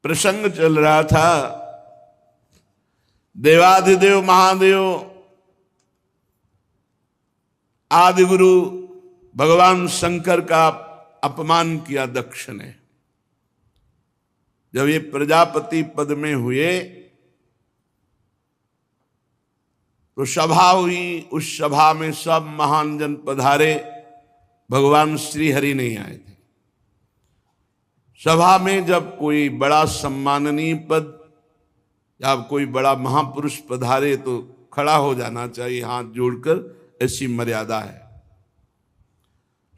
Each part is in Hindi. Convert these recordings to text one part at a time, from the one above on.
प्रसंग चल रहा था। देवाधिदेव महादेव आदि गुरु भगवान शंकर का अपमान किया दक्ष ने। जब ये प्रजापति पद में हुए तो सभा हुई। उस सभा में सब महान जन पधारे, भगवान श्री हरि नहीं आए थे। सभा में जब कोई बड़ा सम्माननीय पद या कोई बड़ा महापुरुष पधारे तो खड़ा हो जाना चाहिए, हाथ जोड़कर, ऐसी मर्यादा है।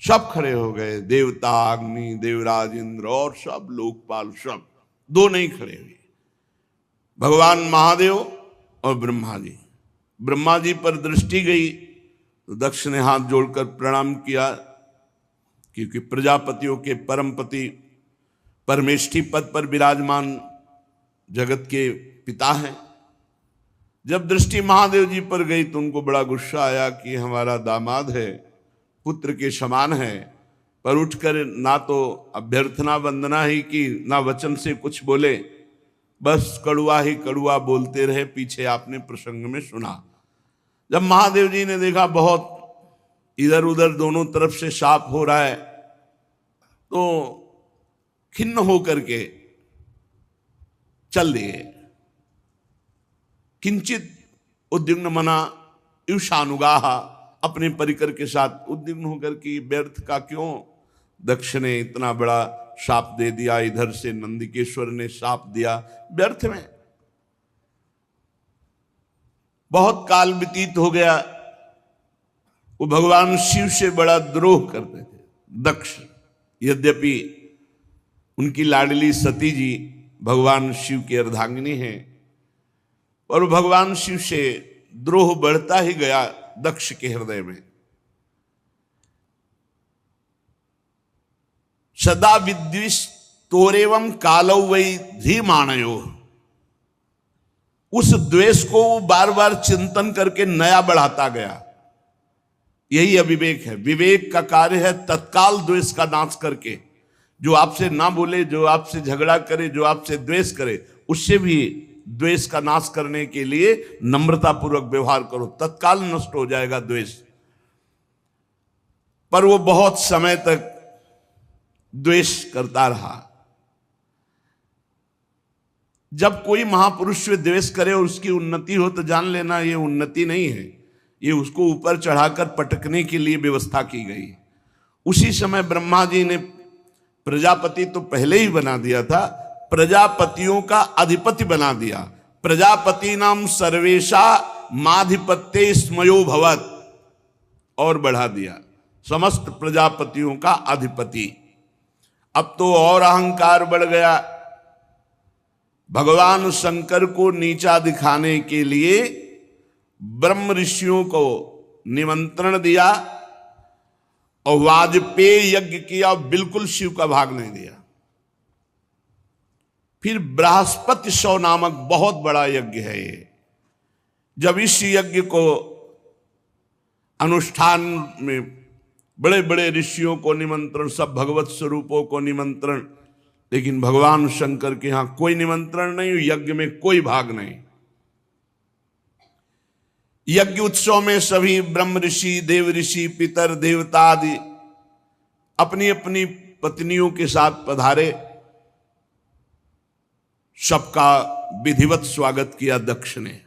सब खड़े हो गए, देवता, अग्नि, देवराज इंद्र और सब लोकपाल, सब। दो नहीं खड़े हुए, भगवान महादेव और ब्रह्मा जी। ब्रह्मा जी पर दृष्टि गई तो दक्ष ने हाथ जोड़कर प्रणाम किया, क्योंकि प्रजापतियों के परमपति परमेष्ठी पद पर विराजमान जगत के पिता हैं। जब दृष्टि महादेव जी पर गई तो उनको बड़ा गुस्सा आया कि हमारा दामाद है, पुत्र के समान है, पर उठकर ना तो अभ्यर्थना वंदना ही की, ना वचन से कुछ बोले, बस कड़ुआ ही कड़ुआ बोलते रहे। पीछे आपने प्रसंग में सुना। जब महादेव जी ने देखा बहुत इधर उधर दोनों तरफ से शाप हो रहा है, तो खिन्न होकर के चल दिए। किंचित उद्विग्न मना ईशानुगाह, अपने परिकर के साथ उद्विग्न होकर कि व्यर्थ का क्यों दक्ष ने इतना बड़ा शाप दे दिया, इधर से नंदिकेश्वर ने शाप दिया, व्यर्थ में। बहुत काल व्यतीत हो गया। वो भगवान शिव से बड़ा द्रोह करते थे दक्ष। यद्यपि उनकी लाडली सती जी भगवान शिव की अर्धांगिनी हैं, और भगवान शिव से द्रोह बढ़ता ही गया दक्ष के हृदय में। सदा विद्विष तोरेवम कालौ वै धीमानयो। उस द्वेष को वो बार बार चिंतन करके नया बढ़ाता गया। यही अविवेक है। विवेक का कार्य है तत्काल द्वेष का नाश करके, जो आपसे ना बोले, जो आपसे झगड़ा करे, जो आपसे द्वेष करे, उससे भी द्वेष का नाश करने के लिए नम्रता पूर्वक व्यवहार करो, तत्काल नष्ट हो जाएगा द्वेष। पर वो बहुत समय तक द्वेष करता रहा। जब कोई महापुरुष से द्वेष करे और उसकी उन्नति हो तो जान लेना ये उन्नति नहीं है, ये उसको ऊपर चढ़ाकर पटकने के लिए व्यवस्था की गई। उसी समय ब्रह्मा जी ने प्रजापति तो पहले ही बना दिया था, प्रजापतियों का अधिपति बना दिया। प्रजापति नाम सर्वेशा माधिपत्य स्मयो भवत, और बढ़ा दिया, समस्त प्रजापतियों का अधिपति। अब तो और अहंकार बढ़ गया। भगवान शंकर को नीचा दिखाने के लिए ब्रह्म ऋषियों को निमंत्रण दिया और वाजपेय यज्ञ किया, बिल्कुल शिव का भाग नहीं दिया। फिर बृहस्पति सौ नामक बहुत बड़ा यज्ञ है ये। जब इस यज्ञ को अनुष्ठान में बड़े बड़े ऋषियों को निमंत्रण, सब भगवत स्वरूपों को निमंत्रण, लेकिन भगवान शंकर के यहां कोई निमंत्रण नहीं, यज्ञ में कोई भाग नहीं। यज्ञ उत्सव में सभी ब्रह्म ऋषि, देव ऋषि, पितर, देवता आदि अपनी अपनी पत्नियों के साथ पधारे। सबका विधिवत स्वागत किया दक्ष ने।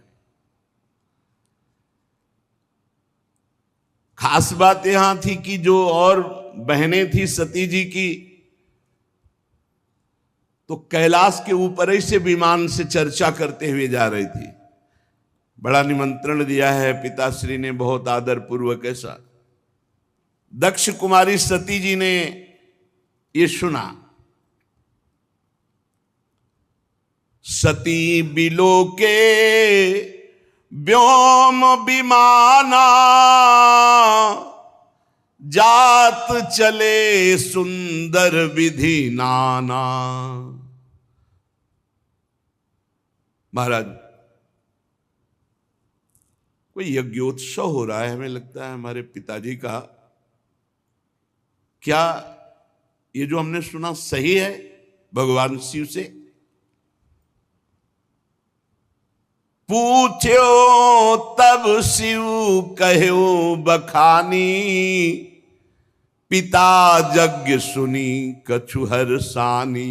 खास बात यहां थी कि जो और बहनें थी सती जी की, तो कैलाश के ऊपर ही से विमान से चर्चा करते हुए जा रही थी। बड़ा निमंत्रण दिया है पिताश्री ने, बहुत आदर पूर्वक ऐसा। दक्ष कुमारी सती जी ने ये सुना। सती बिलोके व्योम विमाना, जात चले सुंदर विधि नाना। महाराज, कोई यज्ञोत्सव हो रहा है, हमें लगता है हमारे पिताजी का। क्या ये जो हमने सुना सही है भगवान शिव से? पूछ्यो तब शिव कहो बखानी, पिता यज्ञ सुनी कछु हर्षानी।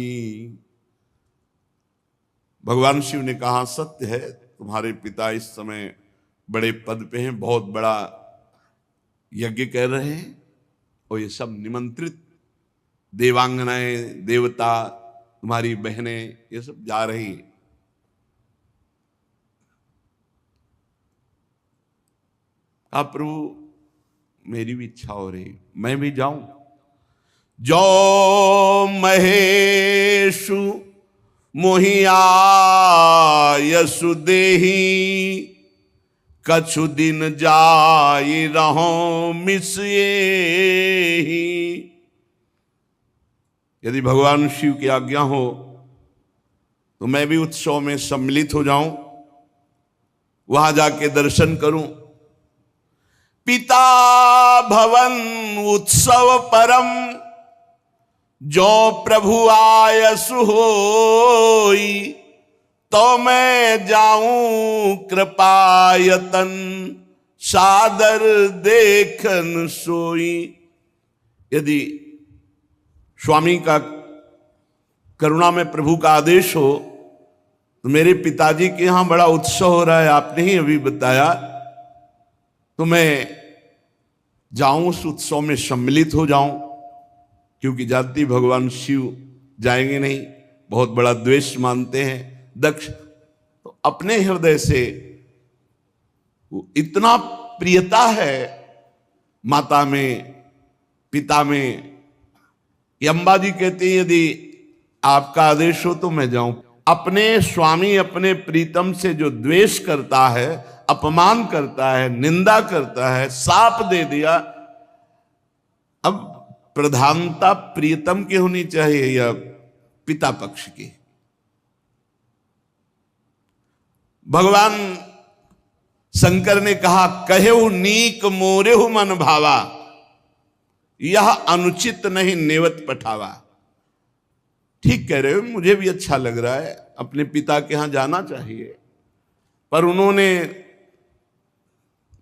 भगवान शिव ने कहा सत्य है, तुम्हारे पिता इस समय बड़े पद पे हैं, बहुत बड़ा यज्ञ कर रहे हैं, और ये सब निमंत्रित देवांगनाएं, देवता, तुम्हारी बहनें, ये सब जा रही हैं। आप प्रभु मेरी भी इच्छा हो रही, मैं भी जाऊं। जो महेशु मोहिया यसु देही, कछु दिन जाई रहो मिसिए ही। यदि भगवान शिव की आज्ञा हो तो मैं भी उत्सव में सम्मिलित हो जाऊं, वहां जाके दर्शन करूं। पिता भवन उत्सव परम, जो प्रभु आयसु होई, तो मैं जाऊं कृपायतन, सादर देखन सोई। यदि स्वामी का करुणा में प्रभु का आदेश हो तो मेरे पिताजी के यहां बड़ा उत्सव हो रहा है, आपने ही अभी बताया, तो मैं जाऊं, उस उत्सव में सम्मिलित हो जाऊं। क्योंकि जानती भगवान शिव जाएंगे नहीं, बहुत बड़ा द्वेष मानते हैं दक्ष, तो अपने हृदय से इतना प्रियता है माता में, पिता में। अम्बा जी कहती है यदि आपका आदेश हो तो मैं जाऊं। अपने स्वामी, अपने प्रीतम से जो द्वेष करता है, अपमान करता है, निंदा करता है, शाप दे दिया, अब प्रधानता प्रियतम की होनी चाहिए या पिता पक्ष की? भगवान शंकर ने कहा कहेहु नीक मोरेहु मन भावा, यह अनुचित नहीं नेवत पठावा। ठीक कह रहे हो, मुझे भी अच्छा लग रहा है, अपने पिता के यहां जाना चाहिए, पर उन्होंने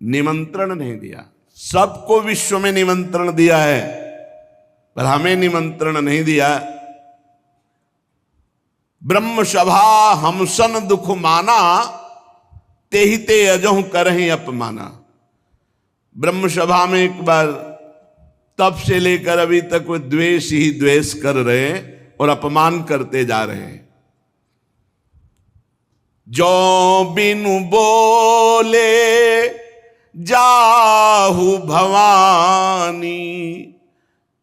निमंत्रण नहीं दिया। सबको विश्व में निमंत्रण दिया है, पर हमें निमंत्रण नहीं दिया। ब्रह्म सभा हमसन दुख माना, तेहि ते अजहु करहि अपमाना। ब्रह्म सभा में एक बार तब से लेकर अभी तक वो द्वेष ही द्वेष कर रहे हैं और अपमान करते जा रहे हैं। जो बिनु बोले जाहु भवानी,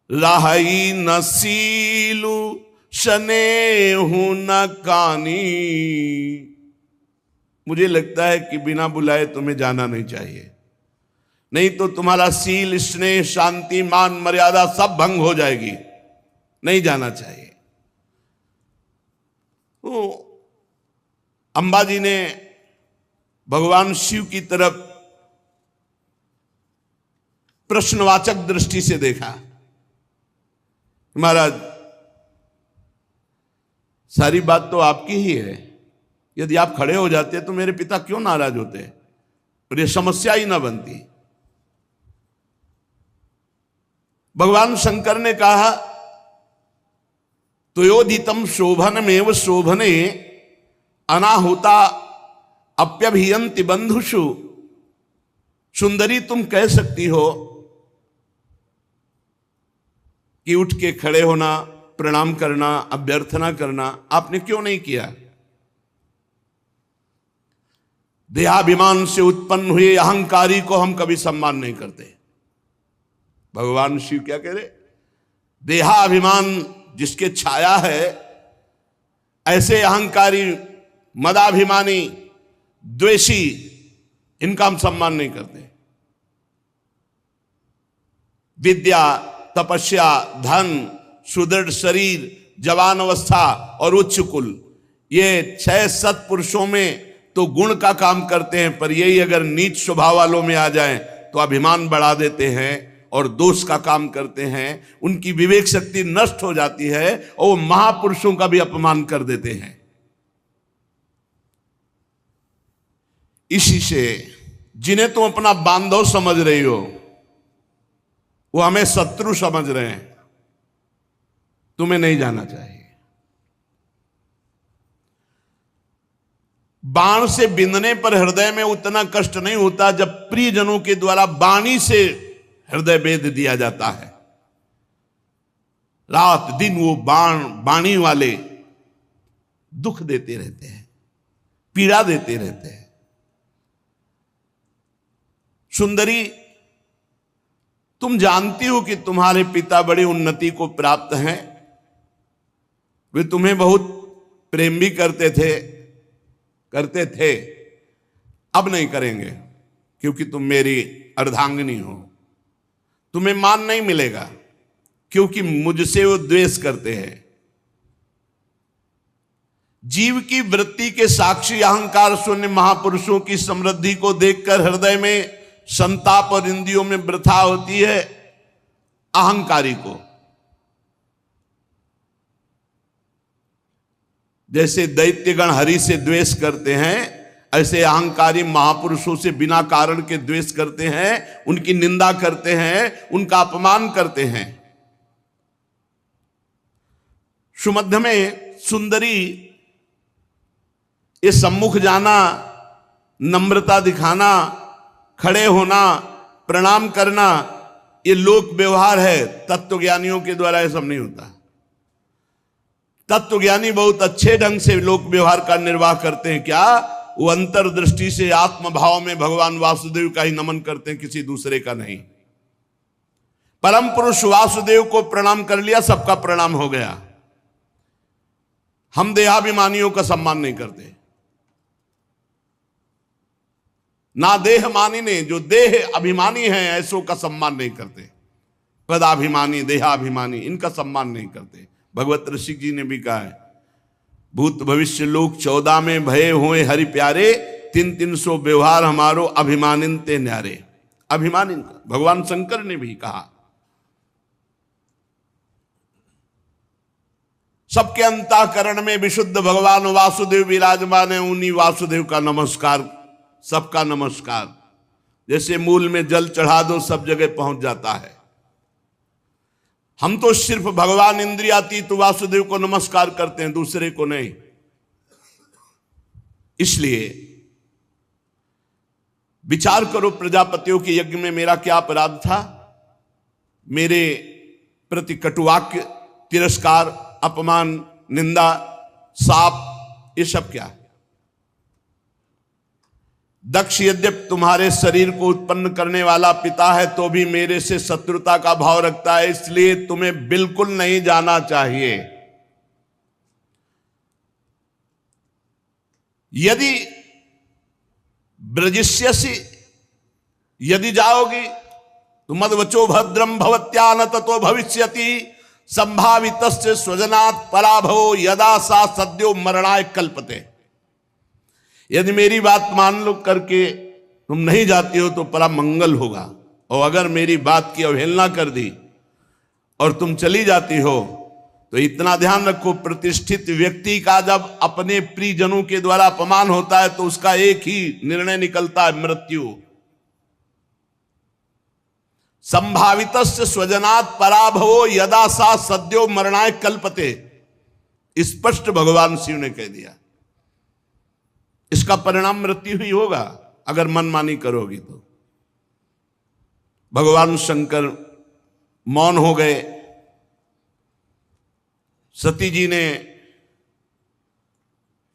राही न सीलु स्नेहु न कानी। मुझे लगता है कि बिना बुलाए तुम्हें जाना नहीं चाहिए, नहीं तो तुम्हारा सील, स्नेह, शांति, मान, मर्यादा सब भंग हो जाएगी। नहीं जाना चाहिए। तो अंबाजी ने भगवान शिव की तरफ प्रश्नवाचक दृष्टि से देखा। महाराज, सारी बात तो आपकी ही है, यदि आप खड़े हो जाते तो मेरे पिता क्यों नाराज होते और ये समस्या ही ना बनती। भगवान शंकर ने कहा तुयोदितम शोभनमेव शोभने, अनाहुता अप्यभियंति बंधुषु। सुंदरी, तुम कह सकती हो कि उठ के खड़े होना, प्रणाम करना, अभ्यर्थना करना, आपने क्यों नहीं किया? देहाभिमान से उत्पन्न हुए अहंकारी को हम कभी सम्मान नहीं करते। भगवान शिव क्या कह रहे? देहाभिमान जिसके छाया है, ऐसे अहंकारी, मदाभिमानी, द्वेषी, इनका हम सम्मान नहीं करते। विद्या, तपस्या, धन, सुदृढ़ शरीर, जवान अवस्था और उच्च कुल, ये 6 सत्पुरुषों में तो गुण का काम करते हैं, पर यही अगर नीच स्वभाव वालों में आ जाएं तो अभिमान बढ़ा देते हैं और दोष का काम करते हैं। उनकी विवेक शक्ति नष्ट हो जाती है और वो महापुरुषों का भी अपमान कर देते हैं। इसी से जिन्हें तुम अपना बांधव समझ रही हो वो हमें शत्रु समझ रहे हैं। तुम्हें नहीं जाना चाहिए। बाण से बिंदने पर हृदय में उतना कष्ट नहीं होता जब प्रियजनों के द्वारा वाणी से हृदय भेद दिया जाता है। रात दिन वो वाणी वाले दुख देते रहते हैं, पीड़ा देते रहते हैं। सुंदरी, तुम जानती हो कि तुम्हारे पिता बड़ी उन्नति को प्राप्त हैं। वे तुम्हें बहुत प्रेम भी करते थे, अब नहीं करेंगे क्योंकि तुम मेरी अर्धांगिनी हो। तुम्हें मान नहीं मिलेगा क्योंकि मुझसे वो द्वेष करते हैं। जीव की वृत्ति के साक्षी अहंकार शून्य महापुरुषों की समृद्धि को देखकर हृदय में संताप और इंद्रियों में वृथा होती है। अहंकारी को जैसे दैत्यगण हरि से द्वेष करते हैं, ऐसे अहंकारी महापुरुषों से बिना कारण के द्वेष करते हैं, उनकी निंदा करते हैं, उनका अपमान करते हैं। सुमध्य में सुंदरी ये सम्मुख जाना, नम्रता दिखाना, खड़े होना, प्रणाम करना, ये लोक व्यवहार है। तत्वज्ञानियों के द्वारा ये सब नहीं होता। तत्वज्ञानी बहुत अच्छे ढंग से लोक व्यवहार का निर्वाह करते हैं। क्या वो अंतर्दृष्टि से आत्मभाव में भगवान वासुदेव का ही नमन करते हैं, किसी दूसरे का नहीं। परम पुरुष वासुदेव को प्रणाम कर लिया, सबका प्रणाम हो गया। हम देहाभिमानियों का सम्मान नहीं करते। ना देह मानी ने, जो देह अभिमानी हैं ऐसों का सम्मान नहीं करते। पदाभिमानी, देहाभिमानी, इनका सम्मान नहीं करते। भगवत ऋषि जी ने भी कहा है, भूत भविष्य लोक 14 में भये हुए हरि प्यारे, 300 व्यवहार हमारो अभिमानिन ते न्यारे। अभिमानिन का भगवान शंकर ने भी कहा। सबके अंतःकरण में विशुद्ध भगवान वासुदेव विराजमान है। उन्हीं वासुदेव का नमस्कार, सबका नमस्कार। जैसे मूल में जल चढ़ा दो सब जगह पहुंच जाता है। हम तो सिर्फ भगवान इंद्रियातीत वासुदेव को नमस्कार करते हैं, दूसरे को नहीं। इसलिए विचार करो, प्रजापतियों के यज्ञ में मेरा क्या अपराध था? मेरे प्रति कटुवाक्य, तिरस्कार, अपमान, निंदा, शाप, ये सब क्या है? दक्ष यद्यप तुम्हारे शरीर को उत्पन्न करने वाला पिता है तो भी मेरे से शत्रुता का भाव रखता है, इसलिए तुम्हें बिल्कुल नहीं जाना चाहिए। यदि ब्रजिष्यसि, यदि जाओगी तो मद्वचो भद्रम भवत्या न ततो भविष्यति संभावितस्य स्वजनात् पराभवो यदा सा सद्यो मरणाय कल्पते। यदि मेरी बात मान लो करके तुम नहीं जाती हो तो परा मंगल होगा, और अगर मेरी बात की अवहेलना कर दी और तुम चली जाती हो तो इतना ध्यान रखो, प्रतिष्ठित व्यक्ति का जब अपने प्रियजनों के द्वारा अपमान होता है तो उसका एक ही निर्णय निकलता है, मृत्यु। संभावितस्य स्वजनात् पराभवो यदा सा सद्यो मरणाय कल्पते। स्पष्ट भगवान शिव ने कह दिया, इसका परिणाम मृत्यु ही होगा अगर मनमानी करोगी तो। भगवान शंकर मौन हो गए। सती जी ने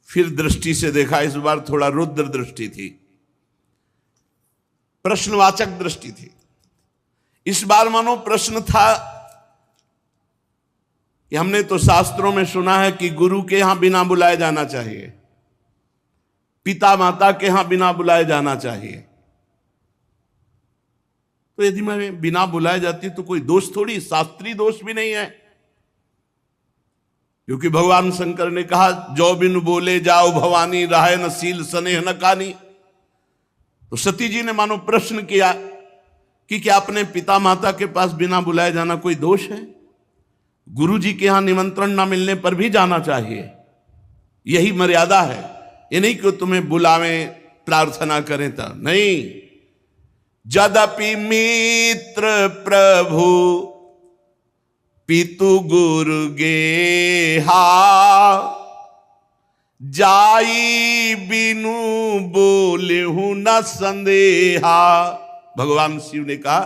फिर दृष्टि से देखा, इस बार थोड़ा रुद्र दृष्टि थी, प्रश्नवाचक दृष्टि थी। इस बार मानो प्रश्न था कि हमने तो शास्त्रों में सुना है कि गुरु के यहां बिना बुलाए जाना चाहिए, पिता माता के यहां बिना बुलाए जाना चाहिए। तो यदि मैं बिना बुलाए जाती तो कोई दोष थोड़ी, शास्त्रीय दोष भी नहीं है, क्योंकि भगवान शंकर ने कहा जो बिन बोले जाओ भवानी, राहे न सील स्नेह न कानी। तो सती जी ने मानो प्रश्न किया कि क्या अपने पिता माता के पास बिना बुलाए जाना कोई दोष है? गुरु जी के यहां निमंत्रण ना मिलने पर भी जाना चाहिए, यही मर्यादा है। ये नहीं कि तुम्हें बुलावें प्रार्थना करें तो नहीं। जदपि मित्र प्रभु पितु गुरु गेहा, जाई बिनु बोले हूं न संदेहा। भगवान शिव ने कहा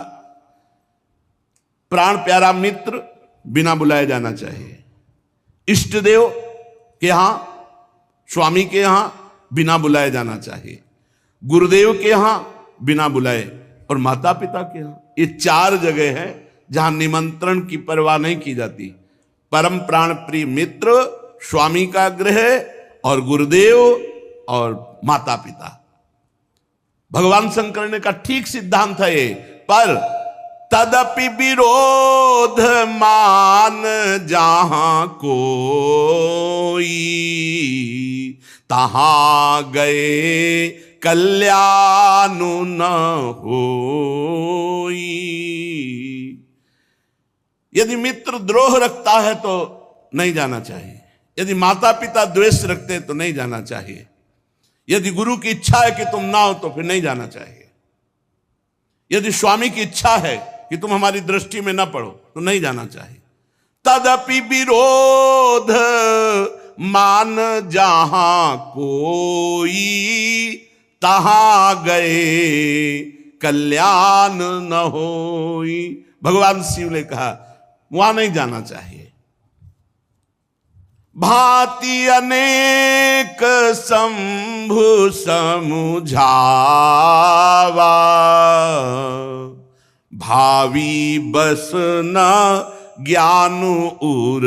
प्राण प्यारा मित्र बिना बुलाए जाना चाहिए, इष्ट देव के यहां, स्वामी के यहां बिना बुलाए जाना चाहिए, गुरुदेव के यहां बिना बुलाए, और माता पिता के यहां। ये 4 जगह है जहां निमंत्रण की परवाह नहीं की जाती। परम प्राण प्रिय मित्र, स्वामी का गृह, और गुरुदेव और माता पिता। भगवान शंकर ने कहा ठीक सिद्धांत है ये, पर तदपि विरोध मान जहां कोई, तहां गए कल्याण न होई। यदि मित्र द्रोह रखता है तो नहीं जाना चाहिए, यदि माता पिता द्वेष रखते हैं तो नहीं जाना चाहिए, यदि गुरु की इच्छा है कि तुम ना हो तो फिर नहीं जाना चाहिए, यदि स्वामी की इच्छा है कि तुम हमारी दृष्टि में ना पड़ो तो नहीं जाना चाहिए। तदपि विरोध मान जहां कोई, तहां गए कल्याण न होई। भगवान शिव ने कहा वहां नहीं जाना चाहिए। भांति अनेक शंभु समुझावा, भावी बस न ज्ञान उर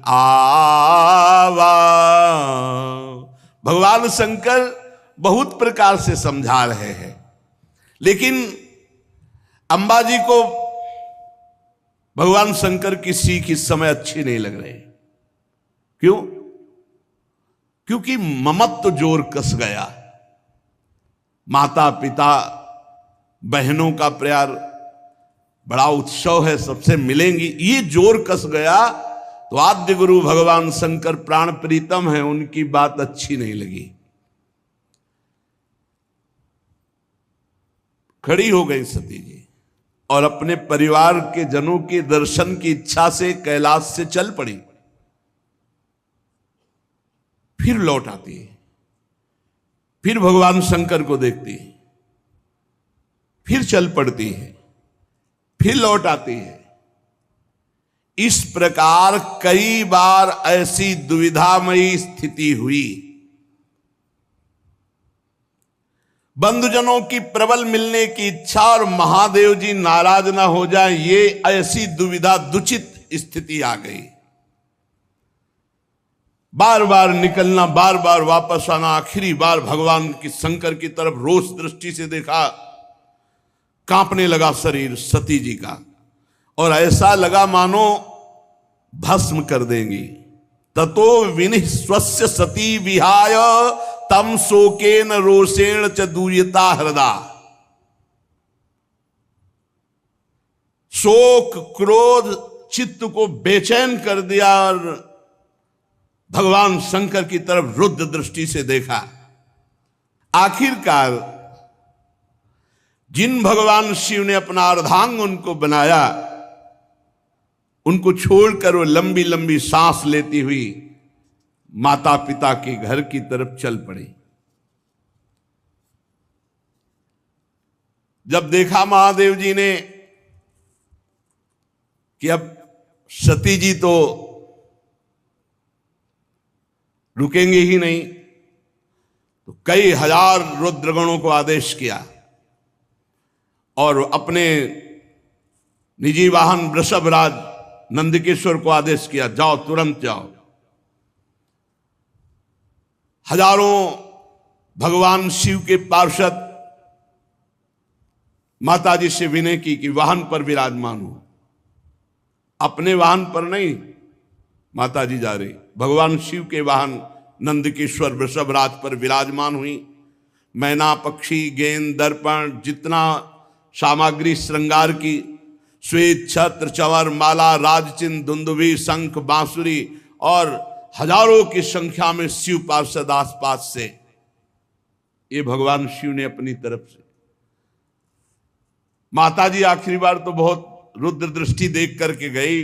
आवा। भगवान शंकर बहुत प्रकार से समझा रहे हैं, लेकिन अंबाजी को भगवान शंकर की सीख इस समय अच्छी नहीं लग रही। क्यों? क्योंकि ममत्व जोर कस गया। माता पिता बहनों का प्यार, बड़ा उत्सव है, सबसे मिलेंगी, ये जोर कस गया तो आद्य गुरु भगवान शंकर प्राण प्रीतम है, उनकी बात अच्छी नहीं लगी। खड़ी हो गई सती जी और अपने परिवार के जनों के दर्शन की इच्छा से कैलाश से चल पड़ी। फिर लौट आती है, फिर भगवान शंकर को देखती है, फिर चल पड़ती है, फिर लौट आती है। इस प्रकार कई बार ऐसी दुविधामयी स्थिति हुई। बंधुजनों की प्रबल मिलने की इच्छा और महादेव जी नाराज ना हो जाए, ये ऐसी दुविधा दुचित स्थिति आ गई। बार बार निकलना, बार बार वापस आना। आखिरी बार भगवान की शंकर की तरफ रोष दृष्टि से देखा, कांपने लगा शरीर सती जी का, और ऐसा लगा मानो भस्म कर देंगी। ततो विनिः स्वस्य सती विहाय तम शोकेन रोषेण च दूयता हृदा। शोक क्रोध चित्त को बेचैन कर दिया और भगवान शंकर की तरफ रुद्र दृष्टि से देखा। आखिरकार जिन भगवान शिव ने अपना अर्धांग उनको बनाया, उनको छोड़कर वो लंबी लंबी सांस लेती हुई माता पिता के घर की तरफ चल पड़ी। जब देखा महादेव जी ने कि अब सती जी तो रुकेंगे ही नहीं, तो कई हजार रुद्रगणों को आदेश किया और अपने निजी वाहन वृषभराज नंदकेश्वर को आदेश किया, जाओ तुरंत जाओ। हजारों भगवान शिव के पार्षद माता जी से विनय की कि वाहन पर विराजमान हो। अपने वाहन पर नहीं माता जी जा रही, भगवान शिव के वाहन नंदकेश्वर वृषभराज पर विराजमान हुई। मैना पक्षी गेंद दर्पण जितना सामग्री श्रृंगार की, श्वेत छत्र चंवर माला राजचिन्ह दुंदुभी शंख बांसुरी और हजारों की संख्या में शिव पार्षद आसपास से ये भगवान शिव ने अपनी तरफ से। माता जी आखिरी बार तो बहुत रुद्र दृष्टि देख करके गई।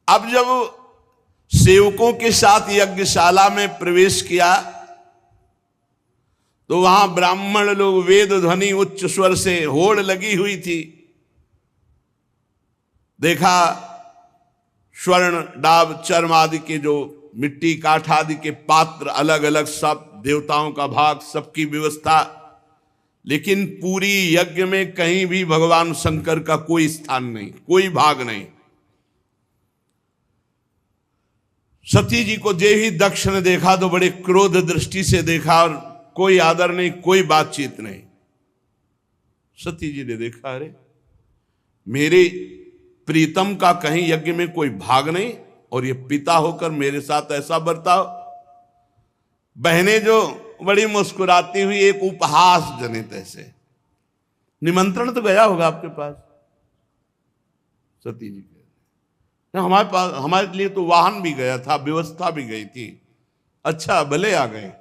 अब जब सेवकों के साथ यज्ञशाला में प्रवेश किया तो वहां ब्राह्मण लोग वेद ध्वनि उच्च स्वर से होड़ लगी हुई थी। देखा स्वर्ण डाब चर्म आदि के जो मिट्टी काठ आदि के पात्र अलग अलग, सब देवताओं का भाग, सबकी व्यवस्था, लेकिन पूरी यज्ञ में कहीं भी भगवान शंकर का कोई स्थान नहीं, कोई भाग नहीं। सती जी को जे ही दक्ष ने देखा तो बड़े क्रोध दृष्टि से देखा और कोई आदर नहीं, कोई बातचीत नहीं। सती जी ने देखा, अरे मेरे प्रीतम का कहीं यज्ञ में कोई भाग नहीं और ये पिता होकर मेरे साथ ऐसा बर्ताव। बहनें जो बड़ी मुस्कुराती हुई एक उपहास जनित ऐसे, निमंत्रण तो गया होगा आपके पास। सती जी के हमारे पास, हमारे लिए तो वाहन भी गया था, व्यवस्था भी गई थी। अच्छा भले आ गए,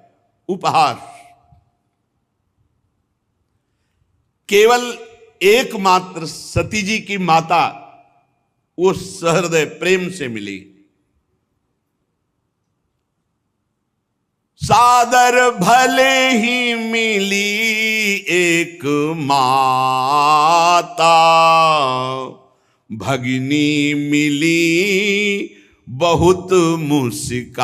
उपहास। केवल एकमात्र सती जी की माता वो सहृदय प्रेम से मिली। सादर भले ही मिली एक माता, भगिनी मिली बहुत मुस्काता।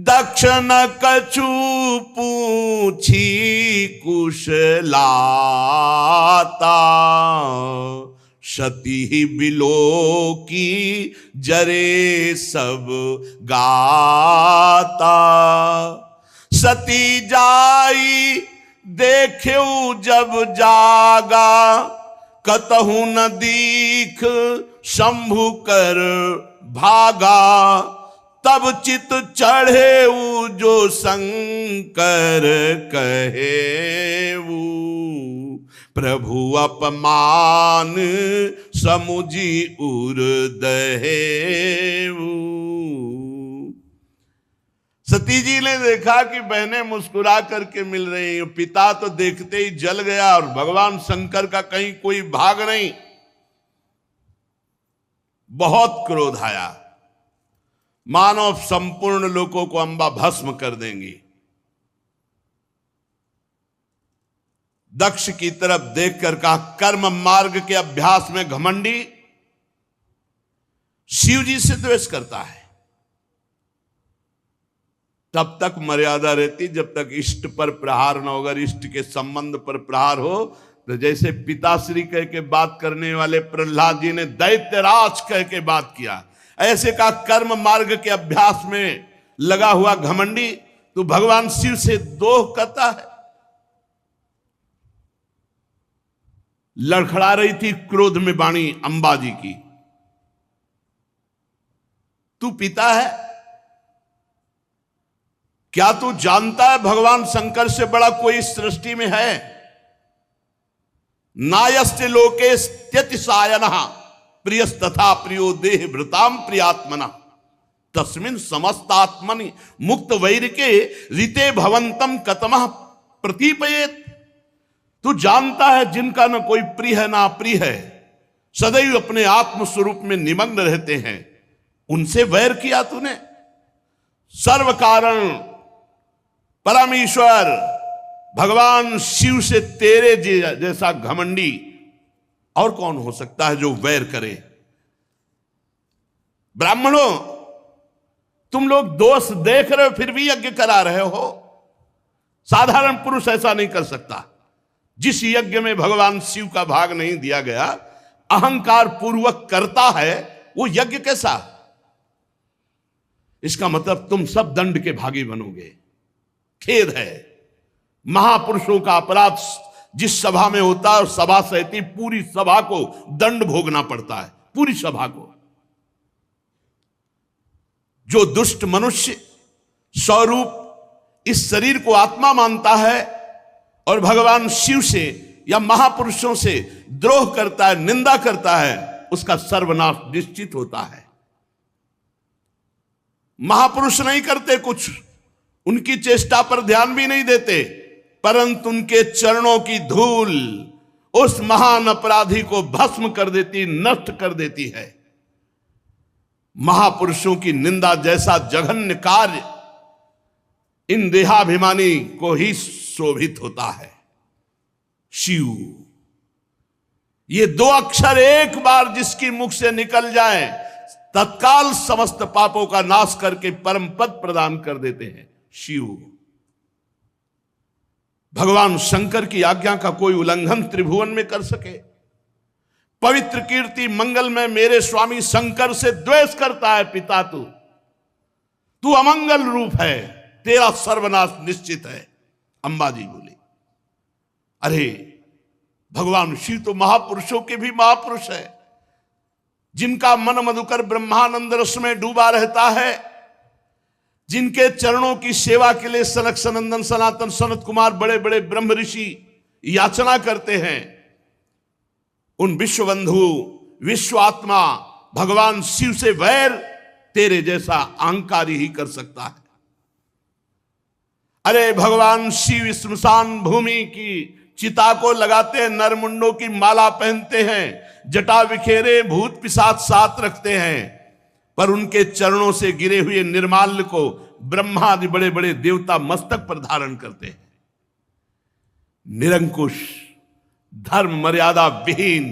दक्षिण कछु पूछी कुशलाता, सती बिलो की जरे सब गाता। सती जाई देख्यू जब जागा, कतहु न दीख शंभु कर भागा। तब चित चढ़े जो शंकर कहेऊ, प्रभु अपमान समुझी उर दहेऊ। सती जी ने देखा कि बहनें मुस्कुरा करके मिल रही हैं, पिता तो देखते ही जल गया और भगवान शंकर का कहीं कोई भाग नहीं। बहुत क्रोध आया, मानो संपूर्ण लोकों को अंबा भस्म कर देंगी। दक्ष की तरफ देखकर कहा, कर्म मार्ग के अभ्यास में घमंडी शिव जी से द्वेष करता है। तब तक मर्यादा रहती जब तक इष्ट पर प्रहार न हो। अगर इष्ट के संबंध पर प्रहार हो तो जैसे पिताश्री कह के बात करने वाले प्रहलाद जी ने दैत्यराज कह के बात किया, ऐसे का कर्म मार्ग के अभ्यास में लगा हुआ घमंडी तो भगवान शिव से दोह करता है। लड़खड़ा रही थी क्रोध में वाणी अंबा जी की, तू पिता है, क्या तू जानता है भगवान शंकर से बड़ा कोई सृष्टि में है? नायस्ते लोके त्यतिसायनः प्रियस्तथा प्रियो देह भृताम प्रियात्मना तस्मिन् समस्तात्मनि मुक्त वैरिके रीते भवंतम कतमः प्रतीपयेत। तू जानता है जिनका न कोई प्रिय है ना प्रिय है, सदैव अपने आत्म स्वरूप में निमग्न रहते हैं, उनसे वैर किया तूने। सर्व कारण परमेश्वर भगवान शिव से तेरे जैसा घमंडी और कौन हो सकता है जो वैर करे? ब्राह्मणों, तुम लोग दोष देख रहे हो फिर भी यज्ञ करा रहे हो। साधारण पुरुष ऐसा नहीं कर सकता। जिस यज्ञ में भगवान शिव का भाग नहीं दिया गया, अहंकार पूर्वक करता है, वो यज्ञ कैसा? इसका मतलब तुम सब दंड के भागी बनोगे। खेद है, महापुरुषों का अपराध जिस सभा में होता है, सभा सहती पूरी सभा को दंड भोगना पड़ता है, पूरी सभा को। जो दुष्ट मनुष्य स्वरूप इस शरीर को आत्मा मानता है और भगवान शिव से या महापुरुषों से द्रोह करता है, निंदा करता है, उसका सर्वनाश निश्चित होता है। महापुरुष नहीं करते कुछ, उनकी चेष्टा पर ध्यान भी नहीं देते, परंतु उनके चरणों की धूल उस महान अपराधी को भस्म कर देती, नष्ट कर देती है। महापुरुषों की निंदा जैसा जघन्य कार्य इन देहाभिमानी को ही शोभित होता है। शिव, ये दो अक्षर एक बार जिसकी मुख से निकल जाए तत्काल समस्त पापों का नाश करके परम पद प्रदान कर देते हैं। शिव, भगवान शंकर की आज्ञा का कोई उल्लंघन त्रिभुवन में कर सके? पवित्र कीर्ति मंगल में मेरे स्वामी शंकर से द्वेष करता है पिता, तू अमंगल रूप है, तेरा सर्वनाश निश्चित है। अंबा जी बोली, अरे भगवान शिव तो महापुरुषों के भी महापुरुष है, जिनका मन मधुकर ब्रह्मानंद रस में डूबा रहता है, जिनके चरणों की सेवा के लिए सनक सनंदन सनातन सनत कुमार बड़े बड़े ब्रह्म ऋषि याचना करते हैं। उन विश्वबंधु विश्व आत्मा भगवान शिव से वैर तेरे जैसा अहंकारी ही कर सकता है। अरे भगवान शिव स्मशान भूमि की चिता को लगाते हैं, नरमुंडों की माला पहनते हैं, जटा बिखेरे भूत पिशाच साथ रखते हैं, पर उनके चरणों से गिरे हुए निर्माल्य को ब्रह्मा आदि बड़े बड़े देवता मस्तक पर धारण करते हैं। निरंकुश, धर्म मर्यादा विहीन,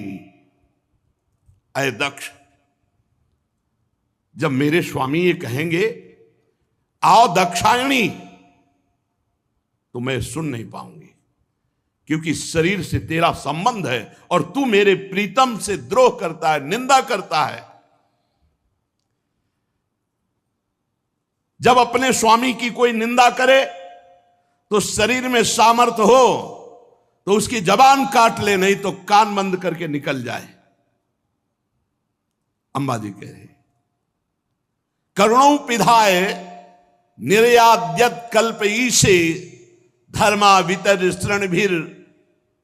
अय दक्ष, जब मेरे स्वामी ये कहेंगे आओ दक्षायणी, तो मैं सुन नहीं पाऊंगी, क्योंकि शरीर से तेरा संबंध है और तू मेरे प्रीतम से द्रोह करता है, निंदा करता है। जब अपने स्वामी की कोई निंदा करे तो शरीर में सामर्थ्य हो तो उसकी जबान काट ले, नहीं तो कान बंद करके निकल जाए। अंबा जी कह रहे, करुणों पिधाए निर्याद्यत कल्प ईशे धर्मा वितर स्तृणभिर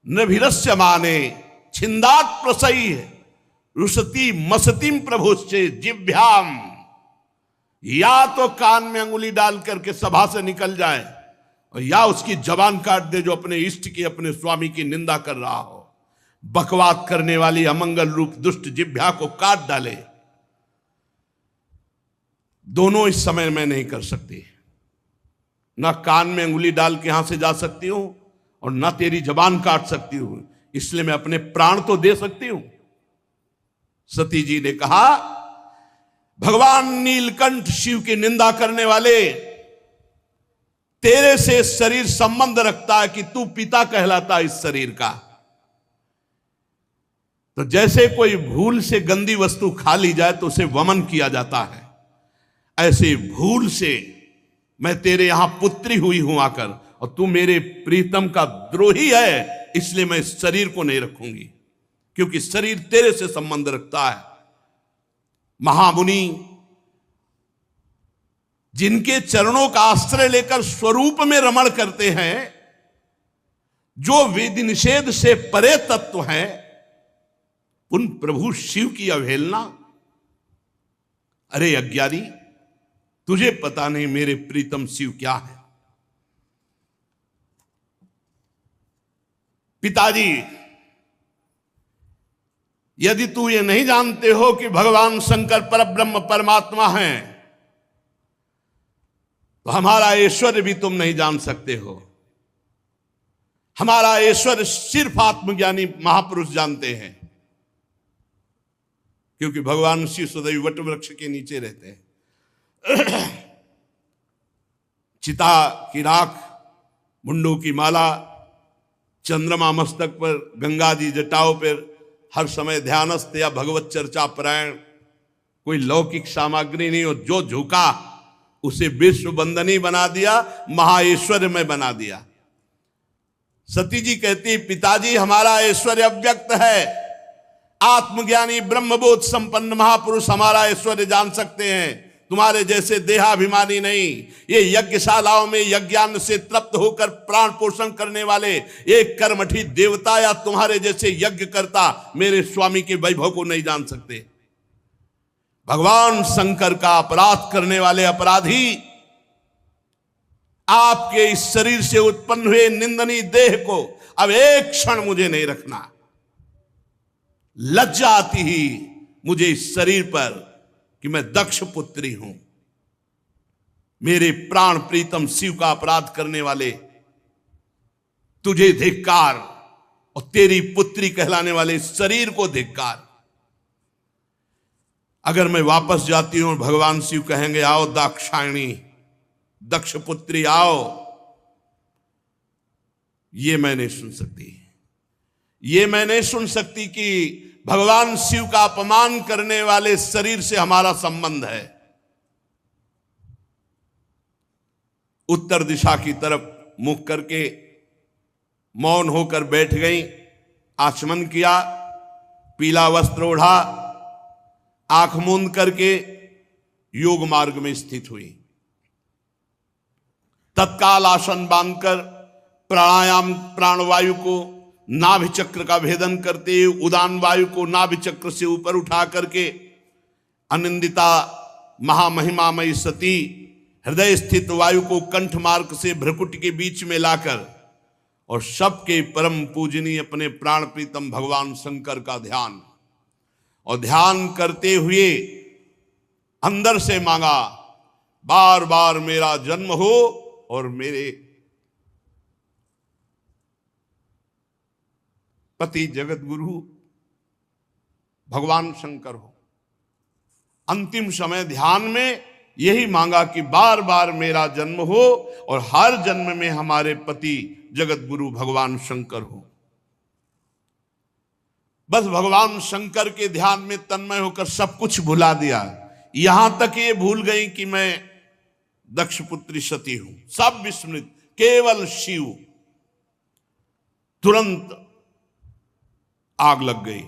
नभिरस्य माने छिंदात प्रसई रुसती मसतीम प्रभुश्चे जिभ्याम। या तो कान में अंगुली डाल करके सभा से निकल जाए और या उसकी जबान काट दे जो अपने इष्ट की, अपने स्वामी की निंदा कर रहा हो। बकवाद करने वाली अमंगल रूप दुष्ट जिह्वा को काट डाले। दोनों इस समय में नहीं कर सकती, ना कान में अंगुली डाल के यहां से जा सकती हूं और ना तेरी जबान काट सकती हूं, इसलिए मैं अपने प्राण तो दे सकती हूं। सती जी ने कहा, भगवान नीलकंठ शिव की निंदा करने वाले, तेरे से शरीर संबंध रखता है कि तू पिता कहलाता इस शरीर का। तो जैसे कोई भूल से गंदी वस्तु खा ली जाए तो उसे वमन किया जाता है, ऐसे भूल से मैं तेरे यहां पुत्री हुई हूं आकर, और तू मेरे प्रीतम का द्रोही है, इसलिए मैं इस शरीर को नहीं रखूंगी, क्योंकि शरीर तेरे से संबंध रखता है। महामुनि जिनके चरणों का आश्रय लेकर स्वरूप में रमण करते हैं, जो विधि निषेध से परे तत्व हैं, उन प्रभु शिव की अवहेलना। अरे अज्ञानी, तुझे पता नहीं मेरे प्रीतम शिव क्या है। पिताजी, यदि तू ये नहीं जानते हो कि भगवान शंकर परब्रह्म परमात्मा हैं, तो हमारा ऐश्वर्य भी तुम नहीं जान सकते हो। हमारा ऐश्वर्य सिर्फ आत्मज्ञानी महापुरुष जानते हैं, क्योंकि भगवान शिव सदैव वट वृक्ष के नीचे रहते हैं। चिता की राख, मुंडों की माला, चंद्रमा मस्तक पर, गंगा जी जटाओं पर, हर समय ध्यानस्थ या भगवत चर्चा परायण, कोई लौकिक सामग्री नहीं, और जो झुका उसे विश्व बंदनी बना दिया, महाऐश्वर्य में बना दिया। सती जी कहती, पिताजी हमारा ऐश्वर्य अव्यक्त है, आत्मज्ञानी ब्रह्मबोध संपन्न महापुरुष हमारा ऐश्वर्य जान सकते हैं, तुम्हारे जैसे देहाभिमानी नहीं। ये यज्ञशालाओं में यज्ञान से तृप्त होकर प्राण पोषण करने वाले एक कर्मठी देवता या तुम्हारे जैसे यज्ञ करता मेरे स्वामी के वैभव को नहीं जान सकते। भगवान शंकर का अपराध करने वाले अपराधी आपके इस शरीर से उत्पन्न हुए निंदनीय देह को अब एक क्षण मुझे नहीं रखना। लज्जा आती ही मुझे इस शरीर पर कि मैं दक्ष पुत्री हूं। मेरे प्राण प्रीतम शिव का अपराध करने वाले, तुझे धिक्कार, और तेरी पुत्री कहलाने वाले शरीर को धिक्कार। अगर मैं वापस जाती हूं, भगवान शिव कहेंगे आओ दाक्षायणी, दक्ष पुत्री आओ, ये मैं नहीं सुन सकती। ये मैं नहीं सुन सकती कि भगवान शिव का अपमान करने वाले शरीर से हमारा संबंध है। उत्तर दिशा की तरफ मुख करके मौन होकर बैठ गई, आचमन किया, पीला वस्त्र ओढ़ा, आंख मूंद करके योग मार्ग में स्थित हुई। तत्काल आसन बांधकर प्राणायाम, प्राणवायु को नाभि चक्र का भेदन करते हुए उदान वायु को नाभि चक्र से ऊपर उठा करके अनिंदिता महामहिमामयी सती हृदय स्थित वायु को कंठ मार्ग से भ्रकुट के बीच में लाकर और सबके परम पूजनीय अपने प्राण प्रीतम भगवान शंकर का ध्यान, और ध्यान करते हुए अंदर से मांगा, बार बार मेरा जन्म हो और मेरे पति जगत गुरु भगवान शंकर हो। अंतिम समय ध्यान में यही मांगा कि बार बार मेरा जन्म हो और हर जन्म में हमारे पति जगत गुरु भगवान शंकर हो। बस भगवान शंकर के ध्यान में तन्मय होकर सब कुछ भुला दिया। यहां तक ये भूल गई कि मैं दक्ष पुत्री सती हूं, सब विस्मृत, केवल शिव। तुरंत आग लग गई,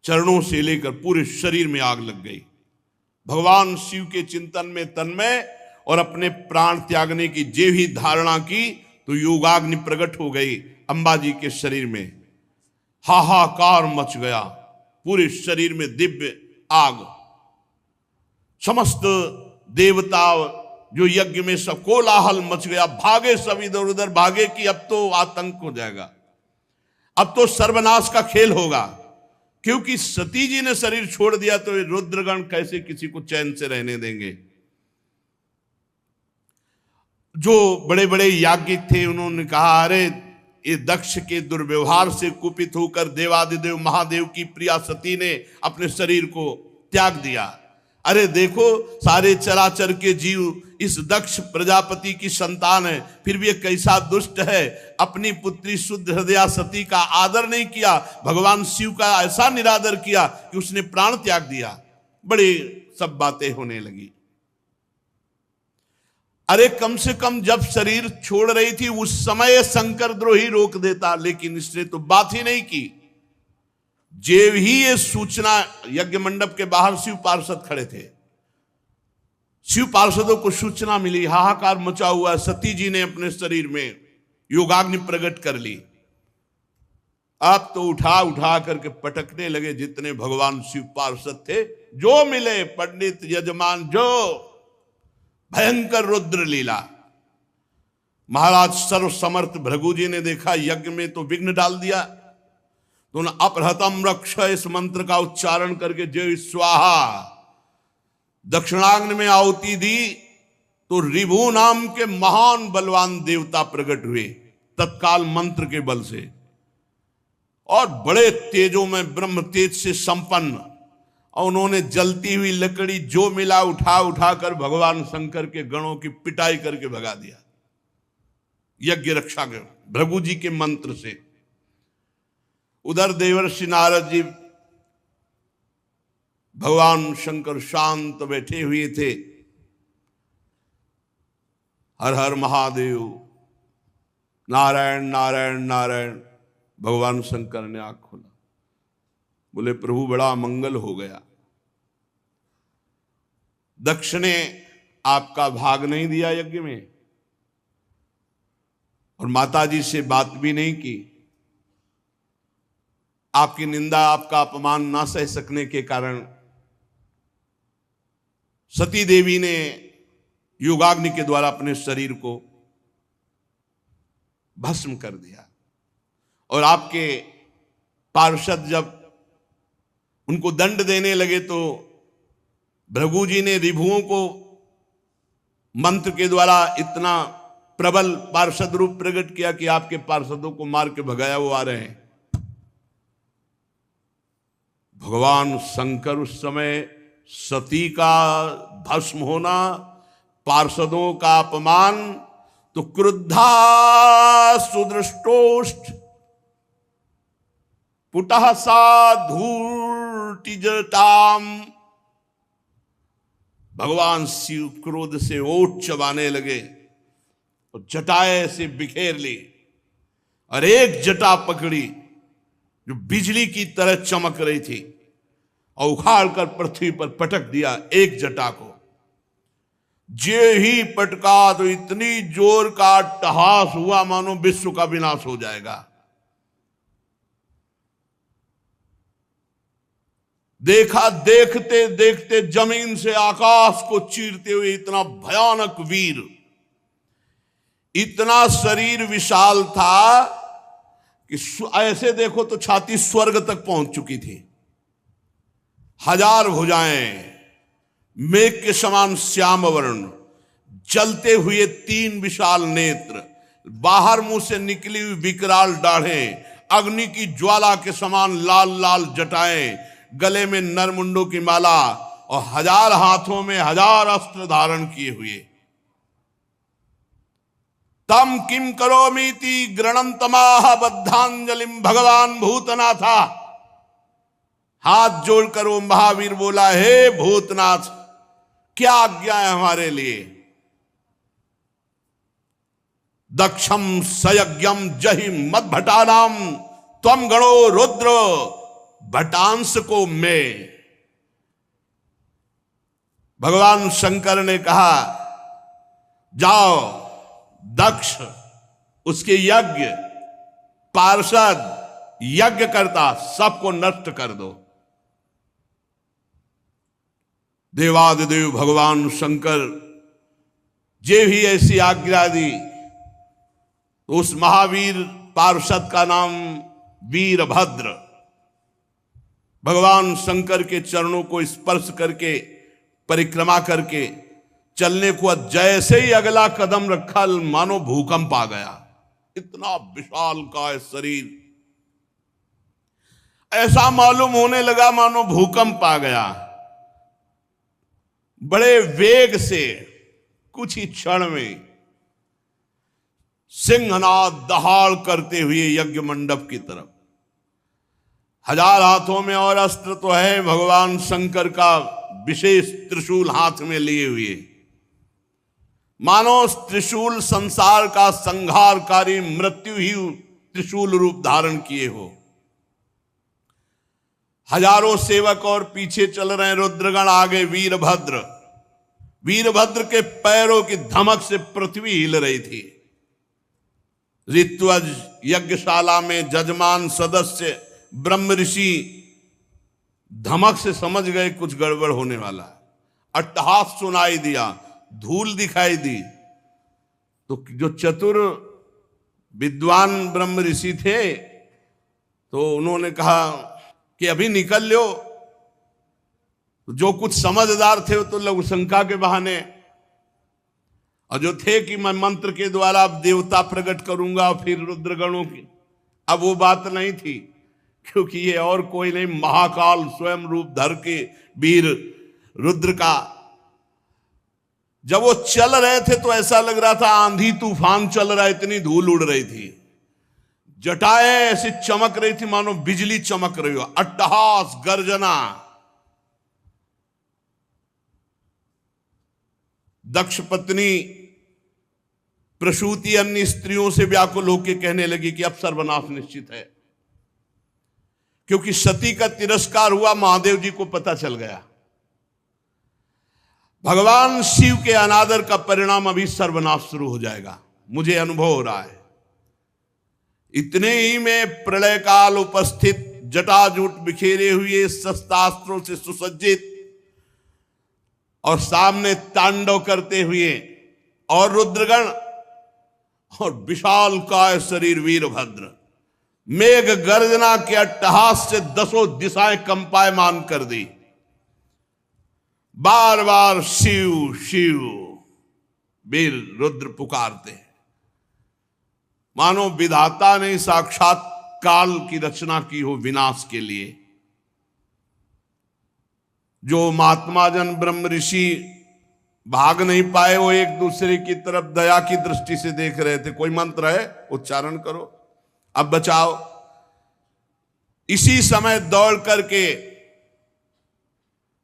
चरणों से लेकर पूरे शरीर में आग लग गई। भगवान शिव के चिंतन में तन्मय और अपने प्राण त्यागने की जे भी धारणा की तो योगाग्नि प्रकट हो गई अंबा जी के शरीर में। हाहाकार मच गया, पूरे शरीर में दिव्य आग। समस्त देवता जो यज्ञ में सब कोलाहल मच गया, भागे सब इधर उधर भागे कि अब तो आतंक हो जाएगा, अब तो सर्वनाश का खेल होगा। क्योंकि सती जी ने शरीर छोड़ दिया तो रुद्रगण कैसे किसी को चैन से रहने देंगे। जो बड़े बड़े याज्ञिक थे उन्होंने कहा, अरे ये दक्ष के दुर्व्यवहार से कुपित होकर देवादिदेव महादेव की प्रिया सती ने अपने शरीर को त्याग दिया। अरे देखो, सारे चराचर के जीव इस दक्ष प्रजापति की संतान है, फिर भी ये कैसा दुष्ट है। अपनी पुत्री शुद्ध हृदया सती का आदर नहीं किया, भगवान शिव का ऐसा निरादर किया कि उसने प्राण त्याग दिया। बड़ी सब बातें होने लगी। अरे कम से कम जब शरीर छोड़ रही थी उस समय शंकर द्रोही रोक देता, लेकिन इसने तो बात ही नहीं की। जेव ही ये सूचना, यज्ञ मंडप के बाहर शिव पार्षद खड़े थे, शिव पार्षदों को सूचना मिली, हाहाकार मचा हुआ, सती जी ने अपने शरीर में योगाग्नि प्रकट कर ली। अब तो उठा उठा करके पटकने लगे जितने भगवान शिव पार्षद थे, जो मिले पंडित यजमान, जो भयंकर रुद्र लीला। महाराज सर्व समर्थ भृगु जी ने देखा यज्ञ में तो विघ्न डाल दिया, तो उन्होंने अपहृतम रक्ष इस मंत्र का उच्चारण करके जय स्वाहा दक्षिणाग्नि में आहुति दी, तो रिभु नाम के महान बलवान देवता प्रकट हुए तत्काल मंत्र के बल से, और बड़े तेजों में ब्रह्म तेज से संपन्न। और उन्होंने जलती हुई लकड़ी जो मिला उठा उठा कर भगवान शंकर के गणों की पिटाई करके भगा दिया यज्ञ रक्षा के भृगु जी के मंत्र से। उधर देवर्षि नारद जी भगवान शंकर शांत बैठे हुए थे। हर हर महादेव, नारायण नारायण नारायण। भगवान शंकर ने आंख खोला, बोले प्रभु बड़ा मंगल हो गया। दक्ष ने आपका भाग नहीं दिया यज्ञ में, और माता जी से बात भी नहीं की। आपकी निंदा, आपका अपमान ना सह सकने के कारण सती देवी ने योगाग्नि के द्वारा अपने शरीर को भस्म कर दिया। और आपके पार्षद जब उनको दंड देने लगे तो भृगु जी ने रिभुओं को मंत्र के द्वारा इतना प्रबल पार्षद रूप प्रकट किया कि आपके पार्षदों को मार के भगाया वो आ रहे हैं। भगवान शंकर उस समय सती का भस्म होना, पार्षदों का अपमान, तो क्रुद्धा सुदृष्टोष्ठ पुटः सा धूर्तिजटाम। भगवान शिव क्रोध से ओठ चबाने लगे और जटाएं से बिखेर ली और एक जटा पकड़ी जो बिजली की तरह चमक रही थी और उखाड़ कर पृथ्वी पर पटक दिया एक जटा को। जे ही पटका तो इतनी जोर का अट्टहास हुआ मानो विश्व का विनाश हो जाएगा। देखा, देखते देखते जमीन से आकाश को चीरते हुए इतना भयानक वीर, इतना शरीर विशाल था कि ऐसे देखो तो छाती स्वर्ग तक पहुंच चुकी थी। 1000 भुजाएं, मेघ के समान श्याम वर्ण, जलते हुए 3 विशाल नेत्र, बाहर मुंह से निकली हुई विकराल दाढ़ें, अग्नि की ज्वाला के समान लाल लाल जटाएं, गले में नरमुंडों की माला और 1000 हाथों में 1000 अस्त्र धारण किए हुए। तम किम करोमीति गृणंतमाह बद्धांजलिम भगवान भूतनाथा। हाथ जोड़कर वो महावीर बोला, हे भूतनाथ, क्या आज्ञा है हमारे लिए। दक्षम सयज्ञम जहि मद भटानाम त्वम गणो रुद्र भटांश को मैं। भगवान शंकर ने कहा, जाओ दक्ष, उसके यज्ञ, पार्षद, यज्ञ करता सबको नष्ट कर दो। देवादिदेव भगवान शंकर जे भी ऐसी आज्ञा दी तो उस महावीर पार्षद का नाम वीरभद्र। भगवान शंकर के चरणों को स्पर्श करके परिक्रमा करके चलने को जैसे ही अगला कदम रखा मानो भूकंप आ गया। इतना विशाल का शरीर, ऐसा मालूम होने लगा मानो भूकंप आ गया। बड़े वेग से कुछ ही क्षण में सिंहनाद दहाड़ करते हुए यज्ञ मंडप की तरफ। 1000 हाथों में और अस्त्र तो है, भगवान शंकर का विशेष त्रिशूल हाथ में लिए हुए, मानो त्रिशूल संसार का संहारकारी मृत्यु ही त्रिशूल रूप धारण किए हो। हजारों सेवक और पीछे चल रहे रुद्रगण, आगे वीरभद्र। वीरभद्र के पैरों की धमक से पृथ्वी हिल रही थी। ऋत्वज यज्ञशाला में जजमान सदस्य ब्रह्म ऋषि धमक से समझ गए कुछ गड़बड़ होने वाला। अट्टहास सुनाई दिया, धूल दिखाई दी, तो जो चतुर विद्वान ब्रह्म ऋषि थे तो उन्होंने कहा कि अभी निकल लो। जो कुछ समझदार थे वो तो लघु शंका के बहाने, और जो थे कि मैं मंत्र के द्वारा अब देवता प्रकट करूंगा फिर रुद्रगणों की, अब वो बात नहीं थी, क्योंकि ये और कोई नहीं, महाकाल स्वयं रूप धर के वीर रुद्र का। जब वो चल रहे थे तो ऐसा लग रहा था आंधी तूफान चल रहा है, इतनी धूल उड़ रही थी। जटाएं ऐसी चमक रही थी मानो बिजली चमक रही हो। अट्टहास, गर्जना। दक्ष पत्नी प्रसूति अन्य स्त्रियों से व्याकुल होकर कहने लगी कि अब सर्वनाश निश्चित है, क्योंकि सती का तिरस्कार हुआ, महादेव जी को पता चल गया। भगवान शिव के अनादर का परिणाम अभी सर्वनाश शुरू हो जाएगा, मुझे अनुभव हो रहा है। इतने ही में प्रलय काल उपस्थित जटाजूट बिखेरे हुए, शस्त्रास्त्रों से सुसज्जित और सामने तांडव करते हुए, और रुद्रगण और विशाल काय शरीर वीरभद्र मेघ गर्जना के अट्टहास से 10 दिशाएं कंपायमान कर दी। बार बार शिव शिव वीर रुद्र पुकारते हैं, मानो विधाता ने साक्षात काल की रचना की हो विनाश के लिए। जो महात्मा जन ब्रह्म ऋषि भाग नहीं पाए, वो एक दूसरे की तरफ दया की दृष्टि से देख रहे थे। कोई मंत्र है, उच्चारण करो, अब बचाओ। इसी समय दौड़ करके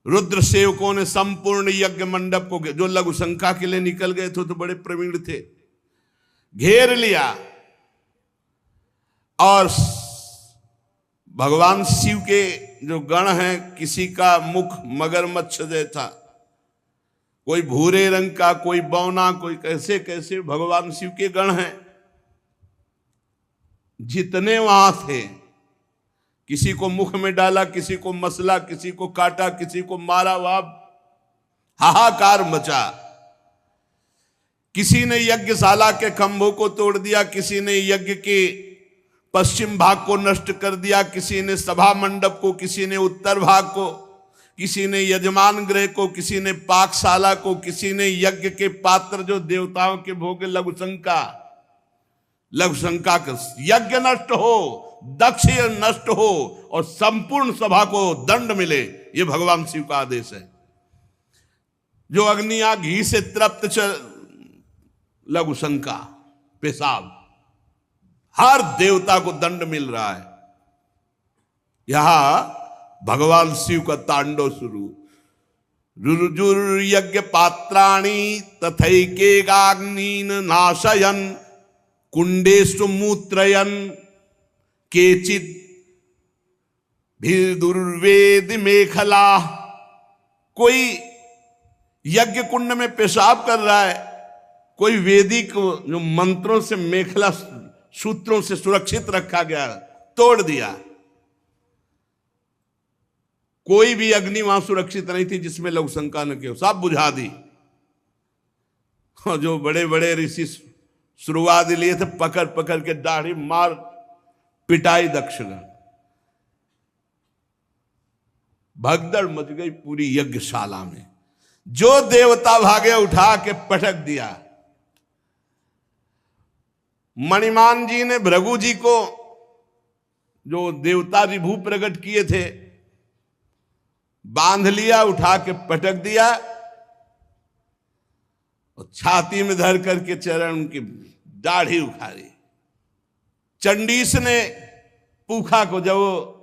रुद्र सेवकों ने संपूर्ण यज्ञ मंडप को, जो लघु शंका के लिए निकल गए थे तो बड़े प्रवीण थे, घेर लिया। और भगवान शिव के जो गण हैं, किसी का मुख मगरमच्छ जैसा, कोई भूरे रंग का, कोई बौना, कोई कैसे कैसे भगवान शिव के गण हैं। जितने वहां थे, किसी को मुख में डाला, किसी को मसला, किसी को काटा, किसी को मारा, वहां हाहाकार मचा। किसी ने यज्ञशाला के खंभों को तोड़ दिया, किसी ने यज्ञ के पश्चिम भाग को नष्ट कर दिया, किसी ने सभा मंडप को, किसी ने उत्तर भाग को, किसी ने यजमान गृह को, किसी ने पाकशाला को, किसी ने यज्ञ के पात्र जो देवताओं के भोग, लघुशंका का यज्ञ नष्ट हो, दक्ष नष्ट हो और संपूर्ण सभा को दंड मिले, ये भगवान शिव का आदेश है। जो अग्नियां घी से तृप्त लघुशंका, पेशाब, हर देवता को दंड मिल रहा है। यहां भगवान शिव का तांडव शुरू। रुजुर यज्ञ पात्राणि तथैकेगाग्नीन नाशयन कुंडेषु मूत्रयन केचित भिदुर्वेद मेखला। कोई यज्ञ कुंड में पेशाब कर रहा है, कोई वैदिक जो मंत्रों से मेखला सूत्रों से सुरक्षित रखा गया तोड़ दिया। कोई भी अग्नि वहां सुरक्षित नहीं थी जिसमें लघुशंका न की हो, सब बुझा दी। जो बड़े बड़े ऋषि शुरुआत लिए थे, पकड़ पकड़ के दाढ़ी मार पिटाई दक्षगण। भगदड़ मच गई पूरी यज्ञशाला में। जो देवता भागे उठा के पटक दिया। मणिमान जी ने भृगु जी को, जो देवता विभू प्रकट किए थे, बांध लिया, उठा के पटक दिया और छाती में धर करके चरण उनकी दाढ़ी उखाड़ी। चंडीस ने पूखा को, जब वो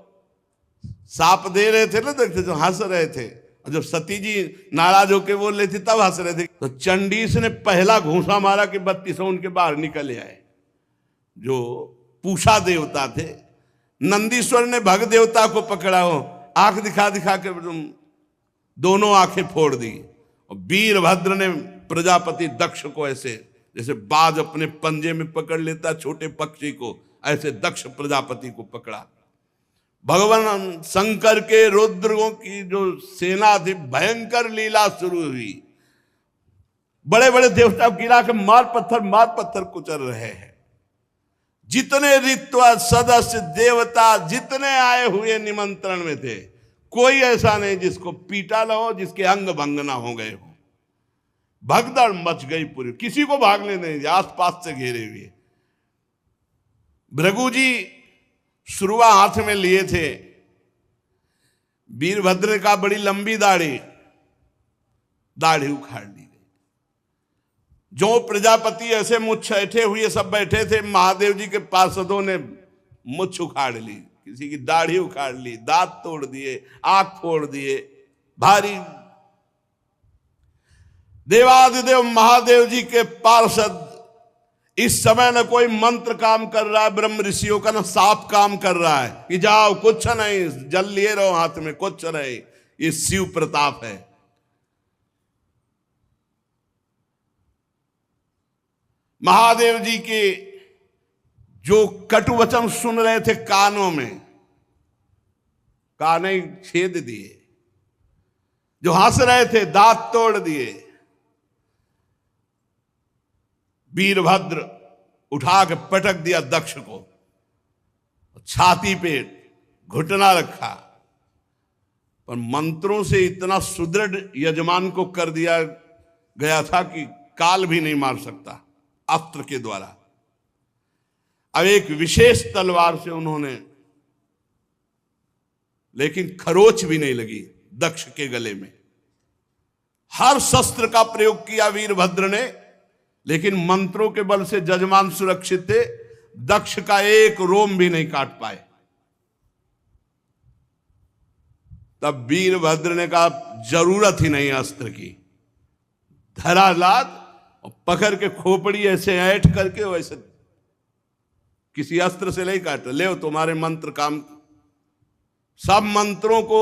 साप दे रहे थे ना, देखते जो हंस रहे थे, और जब सती जी नाराज होके बोल रही थी तब हंस रहे थे, तो चंडीस ने पहला घूंसा मारा कि 32 उनके बाहर निकल आए। जो पूषा देवता थे, नंदीश्वर ने भग देवता को पकड़ा हो, आंख दिखा दिखा के दोनों आंखें फोड़ दी। और वीरभद्र ने प्रजापति दक्ष को ऐसे, जैसे बाज अपने पंजे में पकड़ लेता छोटे पक्षी को, ऐसे दक्ष प्रजापति को पकड़ा। भगवान शंकर के रुद्रों की जो सेना थी, भयंकर लीला शुरू हुई। बड़े बड़े देवता गिरा के मार पत्थर कुचल रहे हैं। जितने ऋत्वा सदस्य देवता जितने आए हुए निमंत्रण में थे, कोई ऐसा नहीं जिसको पीटा न हो, जिसके अंग भंग ना हो गए हो। भगदड़ मच गई पूरी, किसी को भागने नहीं दिया, आसपास से घेरे हुए। भृगु जी सुरुआ हाथ में लिए थे। वीरभद्र का बड़ी लंबी दाढ़ी उखाड़ ली गई। जो प्रजापति ऐसे मुछ ऐठे हुए सब बैठे थे, महादेव जी के पार्षदों ने मुछ उखाड़ ली, किसी की दाढ़ी उखाड़ ली, दांत तोड़ दिए, आंख फोड़ दिए। भारी देवादिदेव महादेव जी के पार्षद, इस समय न कोई मंत्र काम कर रहा है ब्रह्म ऋषियों का, न साप काम कर रहा है कि जाओ कुछ नहीं, जल लिए रहो हाथ में, कुछ नहीं। ये शिव प्रताप है। महादेव जी के जो कटु वचन सुन रहे थे कानों में, कान छेद दिए, जो हंस रहे थे दांत तोड़ दिए। वीरभद्र उठा के पटक दिया दक्ष को, छाती पे घुटना रखा, पर मंत्रों से इतना सुदृढ़ यजमान को कर दिया गया था कि काल भी नहीं मार सकता अस्त्र के द्वारा। अब एक विशेष तलवार से उन्होंने, लेकिन खरोच भी नहीं लगी दक्ष के गले में। हर शस्त्र का प्रयोग किया वीरभद्र ने, लेकिन मंत्रों के बल से जजमान सुरक्षित थे, दक्ष का एक रोम भी नहीं काट पाए। तब वीरभद्र ने कहा जरूरत ही नहीं अस्त्र की, धरालाद और पकड़ के खोपड़ी ऐसे ऐठ करके, वैसे किसी अस्त्र से नहीं काटा, ले तुम्हारे मंत्र काम। सब मंत्रों को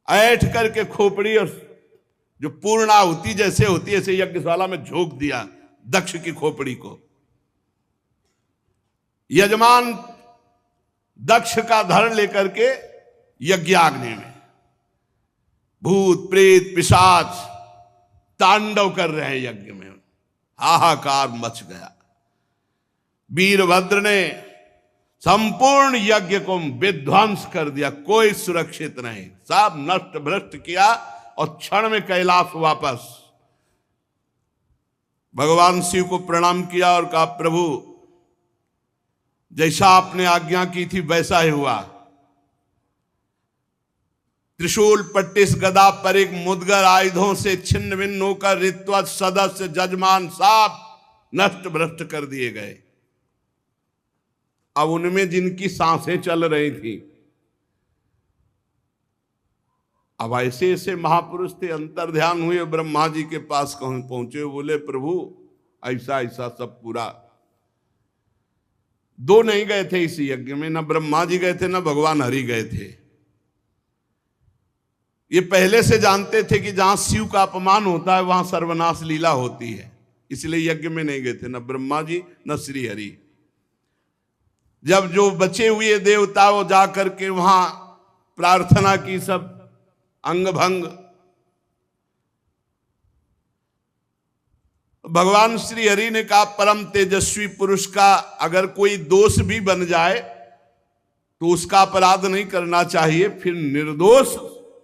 ऐठ करके खोपड़ी और जो पूर्णाहुति जैसे होती है ऐसे यज्ञशाला में झोंक दिया दक्ष की खोपड़ी को। यजमान दक्ष का धड़ लेकर के यज्ञाग्नि में भूत प्रेत पिशाच तांडव कर रहे हैं यज्ञ में, हाहाकार मच गया। वीरभद्र ने संपूर्ण यज्ञ को विध्वंस कर दिया, कोई सुरक्षित नहीं, सब नष्ट भ्रष्ट किया और क्षण में कैलाश वापस। भगवान शिव को प्रणाम किया और कहा प्रभु जैसा आपने आज्ञा की थी वैसा ही हुआ। त्रिशूल पट्टिस गदा पर एक मुदगर आयुधों से छिन्न भिन्न होकर ऋत्वज सदस्य जजमान सब नष्ट भ्रष्ट कर दिए गए। अब उनमें जिनकी सांसें चल रही थी, अब ऐसे ऐसे महापुरुष थे, अंतर्ध्यान हुए, ब्रह्मा जी के पास पहुंचे, बोले प्रभु ऐसा ऐसा सब पूरा। दो नहीं गए थे इस यज्ञ में, न ब्रह्मा जी गए थे न भगवान हरि गए थे। ये पहले से जानते थे कि जहां शिव का अपमान होता है वहां सर्वनाश लीला होती है, इसलिए यज्ञ में नहीं गए थे, न ब्रह्मा जी न श्री हरि। जब जो बचे हुए देवता वो जाकर के वहां प्रार्थना की, सब अंग भंग। भगवान श्री हरि ने कहा परम तेजस्वी पुरुष का अगर कोई दोष भी बन जाए तो उसका अपराध नहीं करना चाहिए, फिर निर्दोष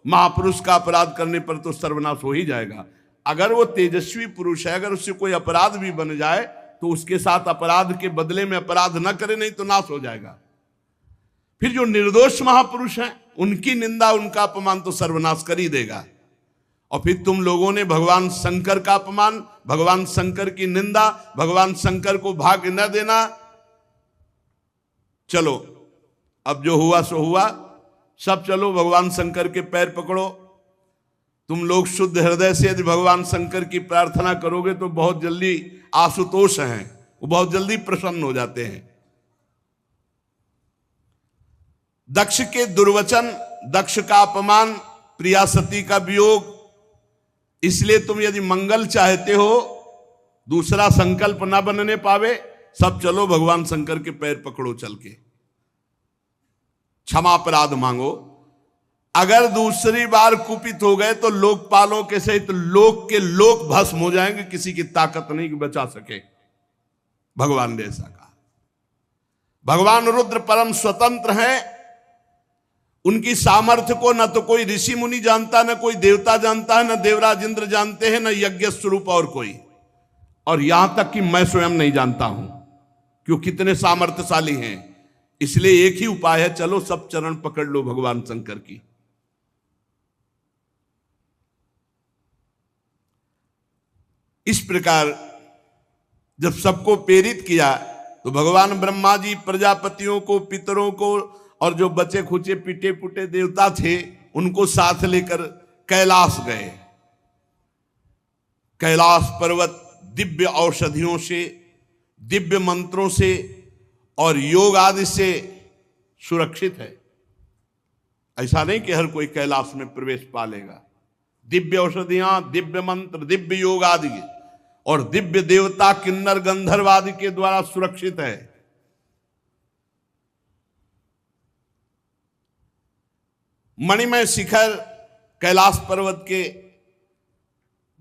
महापुरुष का अपराध करने पर तो सर्वनाश हो ही जाएगा। अगर वो तेजस्वी पुरुष है, अगर उससे कोई अपराध भी बन जाए तो उसके साथ अपराध के बदले में अपराध न करे, नहीं तो नाश हो जाएगा। फिर जो निर्दोष महापुरुष हैं उनकी निंदा उनका अपमान तो सर्वनाश कर ही देगा। और फिर तुम लोगों ने भगवान शंकर का अपमान, भगवान शंकर की निंदा, भगवान शंकर को भाग न देना। चलो अब जो हुआ सो हुआ, सब चलो भगवान शंकर के पैर पकड़ो। तुम लोग शुद्ध हृदय से यदि भगवान शंकर की प्रार्थना करोगे तो बहुत जल्दी आशुतोष हैं, वो बहुत जल्दी प्रसन्न हो जाते हैं। दक्ष के दुर्वचन, दक्ष का अपमान, प्रिया सती का वियोग, इसलिए तुम यदि मंगल चाहते हो, दूसरा संकल्प ना बनने पावे, सब चलो भगवान शंकर के पैर पकड़ो, चल के क्षमा अपराध मांगो। अगर दूसरी बार कुपित हो गए तो लोकपालों के सहित लोक के लोक भस्म हो जाएंगे, किसी की ताकत नहीं कि बचा सके। भगवान ने ऐसा कहा। भगवान रुद्र परम स्वतंत्र हैं, उनकी सामर्थ्य को न तो कोई ऋषि मुनि जानता, न कोई देवता जानता है, न देवराज इंद्र जानते हैं, न यज्ञ स्वरूप और कोई, और यहां तक कि मैं स्वयं नहीं जानता हूं क्यों कितने सामर्थ्यशाली हैं। इसलिए एक ही उपाय है, चलो सब चरण पकड़ लो भगवान शंकर की। इस प्रकार जब सबको प्रेरित किया तो भगवान ब्रह्मा जी प्रजापतियों को, पितरों को और जो बचे खुचे पिटे पुटे देवता थे उनको साथ लेकर कैलाश गए। कैलाश पर्वत दिव्य औषधियों से, दिव्य मंत्रों से और योग आदि से सुरक्षित है। ऐसा नहीं कि हर कोई कैलाश में प्रवेश पा लेगा। दिव्य औषधियां, दिव्य मंत्र, दिव्य योग आदि और दिव्य देवता किन्नर गंधर्व आदि के द्वारा सुरक्षित है। मणिमय शिखर कैलाश पर्वत के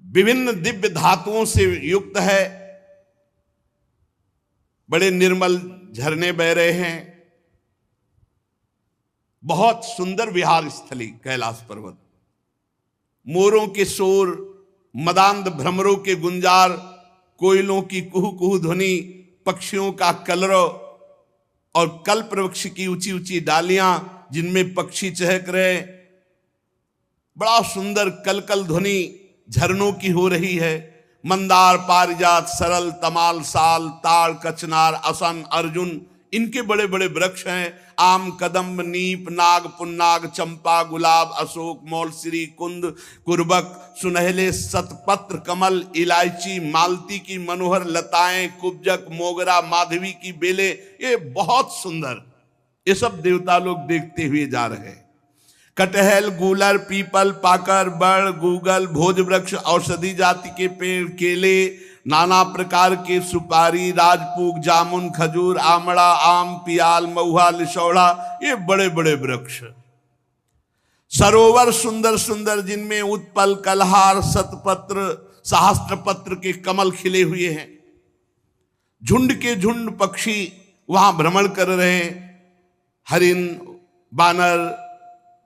विभिन्न दिव्य धातुओं से युक्त है। बड़े निर्मल झरने बह रहे हैं। बहुत सुंदर विहार स्थली कैलाश पर्वत। मोरों के शोर, मदांध भ्रमरों के गुंजार, कोयलों की कुहू कुहू ध्वनि, पक्षियों का कलरव और कल्प वृक्ष की ऊंची ऊंची डालियां जिनमें पक्षी चहक रहे। बड़ा सुंदर कलकल ध्वनि झरनों की हो रही है। मंदार, पारिजात, सरल, तमाल, साल, ताड़, कचनार, असन, अर्जुन, इनके बड़े बड़े वृक्ष हैं। आम, कदम्ब, नीप, नाग, पुन्नाग, चंपा, गुलाब, अशोक, मौलश्री, कुंद, कुर्बक, सुनहले शतपत्र कमल, इलायची, मालती की मनोहर लताएं, कुब्जक, मोगरा, माधवी की बेलें, ये बहुत सुंदर, ये सब देवता लोग देखते हुए जा रहे हैं। कटहल, गूलर, पीपल, पाकर, बड़, गूगल, भोज वृक्ष, औषधि जाति के पेड़, केले, नाना प्रकार के सुपारी, राजपूग, जामुन, खजूर, आमड़ा, आम, पियाल, महुआ, लिशौड़ा, ये बड़े बड़े वृक्ष। सरोवर सुंदर सुंदर जिनमें उत्पल, कलहार, शतपत्र, सहस्त्रपत्र के कमल खिले हुए हैं। झुंड के झुंड पक्षी वहां भ्रमण कर रहे हैं। हरिन, बानर,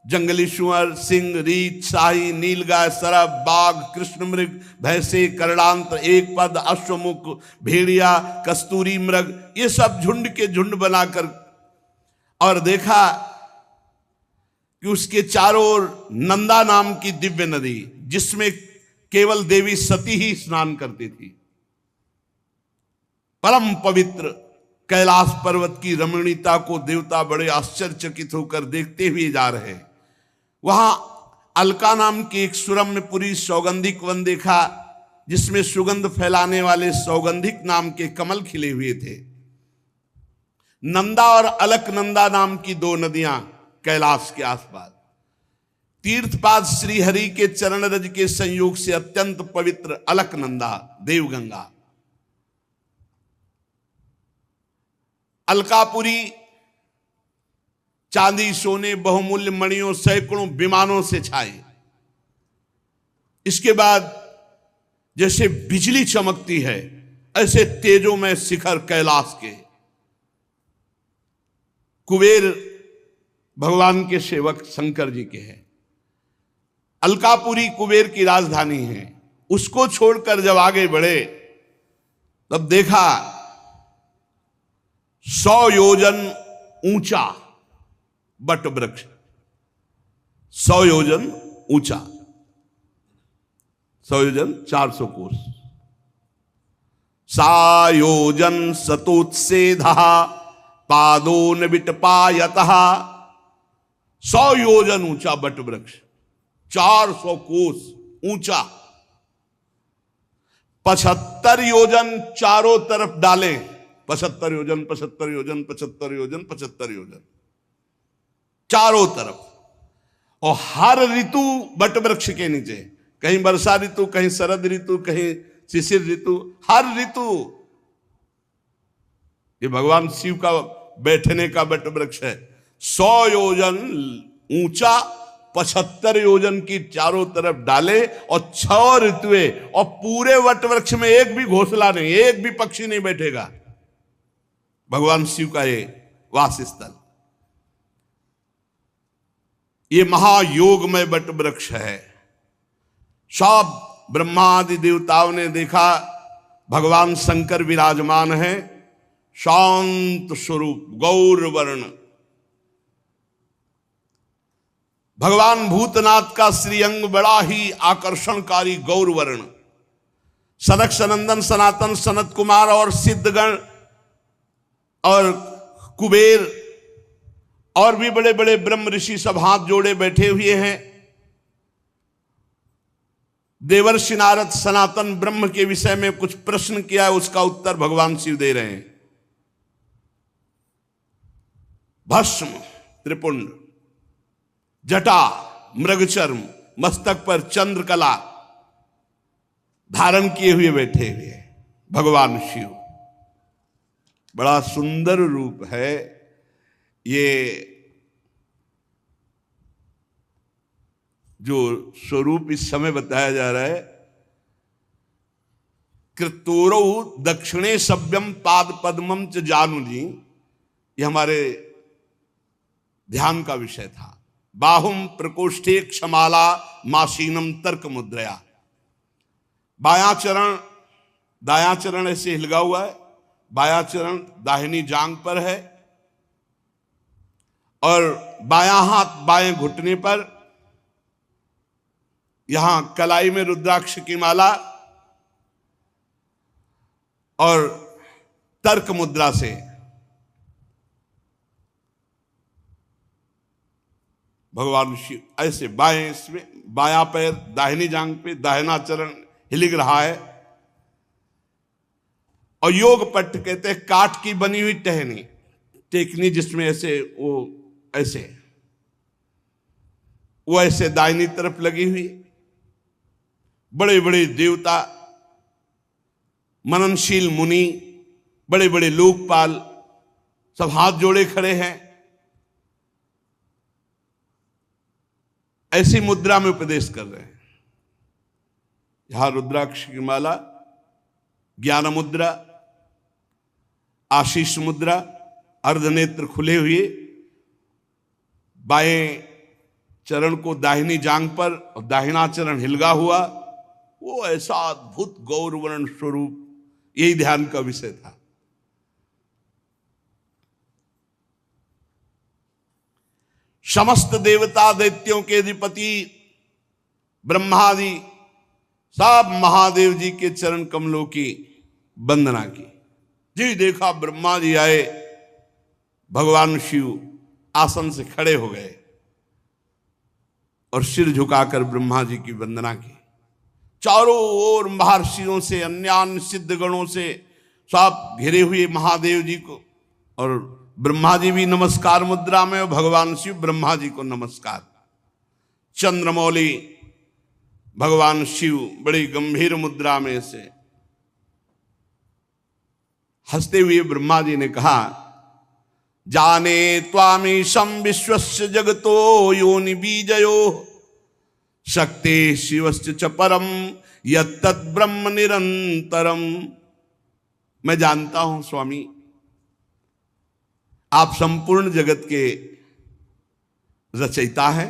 जंगली सुअर, सिंह, रीछ, शाही, नीलगाय, सरब, बाघ, कृष्ण मृग, भैंसे, करणांत, एक पद, अश्वमुख, भेड़िया, कस्तूरी मृग, ये सब झुंड के झुंड बनाकर, और देखा कि उसके चारों ओर नंदा नाम की दिव्य नदी, जिसमें केवल देवी सती ही स्नान करती थी। परम पवित्र कैलाश पर्वत की रमणीयता को देवता बड़े आश्चर्यचकित होकर देखते हुए जा रहे हैं। वहां अलका नाम की एक सुरम्यपुरी सौगंधिक वन देखा, जिसमें सुगंध फैलाने वाले सौगंधिक नाम के कमल खिले हुए थे। नंदा और अलकनंदा नाम की दो नदियां कैलाश के आसपास। तीर्थपाद श्री हरि के चरण रज के संयोग से अत्यंत पवित्र अलकनंदा, देवगंगा। अलकापुरी चांदी, सोने, बहुमूल्य मणियों, सैकड़ों विमानों से छाए। इसके बाद जैसे बिजली चमकती है, ऐसे तेजों में शिखर कैलाश के। कुबेर भगवान के सेवक शंकर जी के हैं। अलकापुरी कुबेर की राजधानी है। उसको छोड़कर जब आगे बढ़े तब देखा 100 योजन ऊंचा बट वृक्ष, 100 योजन ऊंचा, 100 योजन 400 कोस। सायोजन सतोत्सेधा पादो न विटपायतः। 100 योजन ऊंचा बट वृक्ष, 400 कोस ऊंचा। 75 योजन चारों तरफ डाले, 75 योजन, 75 योजन, 75 योजन, 75 योजन चारों तरफ। और हर ऋतु बट वृक्ष के नीचे, कहीं वर्षा ऋतु, कहीं शरद ऋतु, कहीं शिशिर ऋतु, हर ऋतु। ये भगवान शिव का बैठने का बट वृक्ष है। 100 योजन ऊंचा, 75 योजन की चारों तरफ डाले, और 6 ऋतुएं, और पूरे वट वृक्ष में एक भी घोंसला नहीं, एक भी पक्षी नहीं बैठेगा। भगवान शिव का ये वास स्थल, ये महायोगमय बट वृक्ष है। सब ब्रह्मादि देवताओं ने देखा भगवान शंकर विराजमान है, शांत स्वरूप, गौर वर्ण। भगवान भूतनाथ का श्रीअंग बड़ा ही आकर्षणकारी गौर वर्ण। सनक सनंदन सनातन सनत कुमार और सिद्धगण और कुबेर और भी बड़े बड़े ब्रह्म ऋषि सब हाथ जोड़े बैठे हुए हैं। देवर्षि नारद सनातन ब्रह्म के विषय में कुछ प्रश्न किया है, उसका उत्तर भगवान शिव दे रहे हैं। भस्म, त्रिपुंड, जटा, मृगचर्म, मस्तक पर चंद्रकला धारण किए हुए बैठे हुए भगवान शिव। बड़ा सुंदर रूप है ये। जो स्वरूप इस समय बताया जा रहा है, कृतोरौ दक्षिणे सभ्यम पाद पद्मम च जानू जी, ये हमारे ध्यान का विषय था। बाहुम प्रकोष्ठे क्षमाला मासीनम तर्क मुद्रया, बायां चरण दायां चरण ऐसे हिलगा हुआ है, बायां चरण दाहिनी जांग पर है और बायां हाथ बाएं घुटने पर, यहां कलाई में रुद्राक्ष की माला और तर्क मुद्रा से भगवान शिव ऐसे बाएं इसमें, बायां पैर दाहिनी जांग पे, दाहिना चरण हिलिक रहा है। और योग पट्ट कहते हैं काठ की बनी हुई टहनी, टेकनी जिसमें ऐसे वो ऐसे दाहिनी तरफ लगी हुई। बड़े बड़े देवता, मननशील मुनि, बड़े बड़े लोकपाल सब हाथ जोड़े खड़े हैं, ऐसी मुद्रा में उपदेश कर रहे हैं। यहां रुद्राक्ष की माला, ज्ञान मुद्रा, आशीष मुद्रा, अर्धनेत्र खुले हुए, बाएं चरण को दाहिनी जांग पर और दाहिना चरण हिलगा हुआ, वो ऐसा अद्भुत गौरवर्ण स्वरूप, यही ध्यान का विषय था। समस्त देवता दैत्यों के अधिपति ब्रह्मादि सब महादेव जी के चरण कमलों की वंदना की। जी देखा ब्रह्मा जी आए, भगवान शिव आसन से खड़े हो गए और सिर झुकाकर ब्रह्मा जी की वंदना की। चारों ओर महर्षियों से, अन्यान्य सिद्ध गणों से सब घिरे हुए महादेव जी को, और ब्रह्मा जी भी नमस्कार मुद्रा में, और भगवान शिव ब्रह्मा जी को नमस्कार। चंद्रमौली भगवान शिव बड़ी गंभीर मुद्रा में से हंसते हुए ब्रह्मा जी ने कहा, जाने त्वामीशं विश्वस्य जगतो योनि बीजयो शक्ति शिवस्य च परम यत्तत् ब्रह्म निरंतरम। मैं जानता हूं स्वामी, आप संपूर्ण जगत के रचयिता है,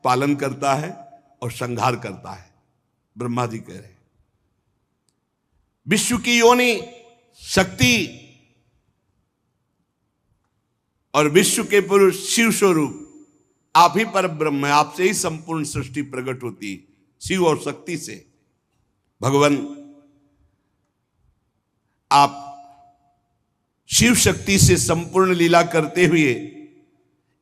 पालन करता है और संहार करता है। ब्रह्मा जी कह रहे हैं विश्व की योनि शक्ति और विश्व के पुरुष शिव स्वरूप आप ही पर ब्रह्म है, आपसे ही संपूर्ण सृष्टि प्रकट होती, शिव और शक्ति से। भगवान आप शिव शक्ति से संपूर्ण लीला करते हुए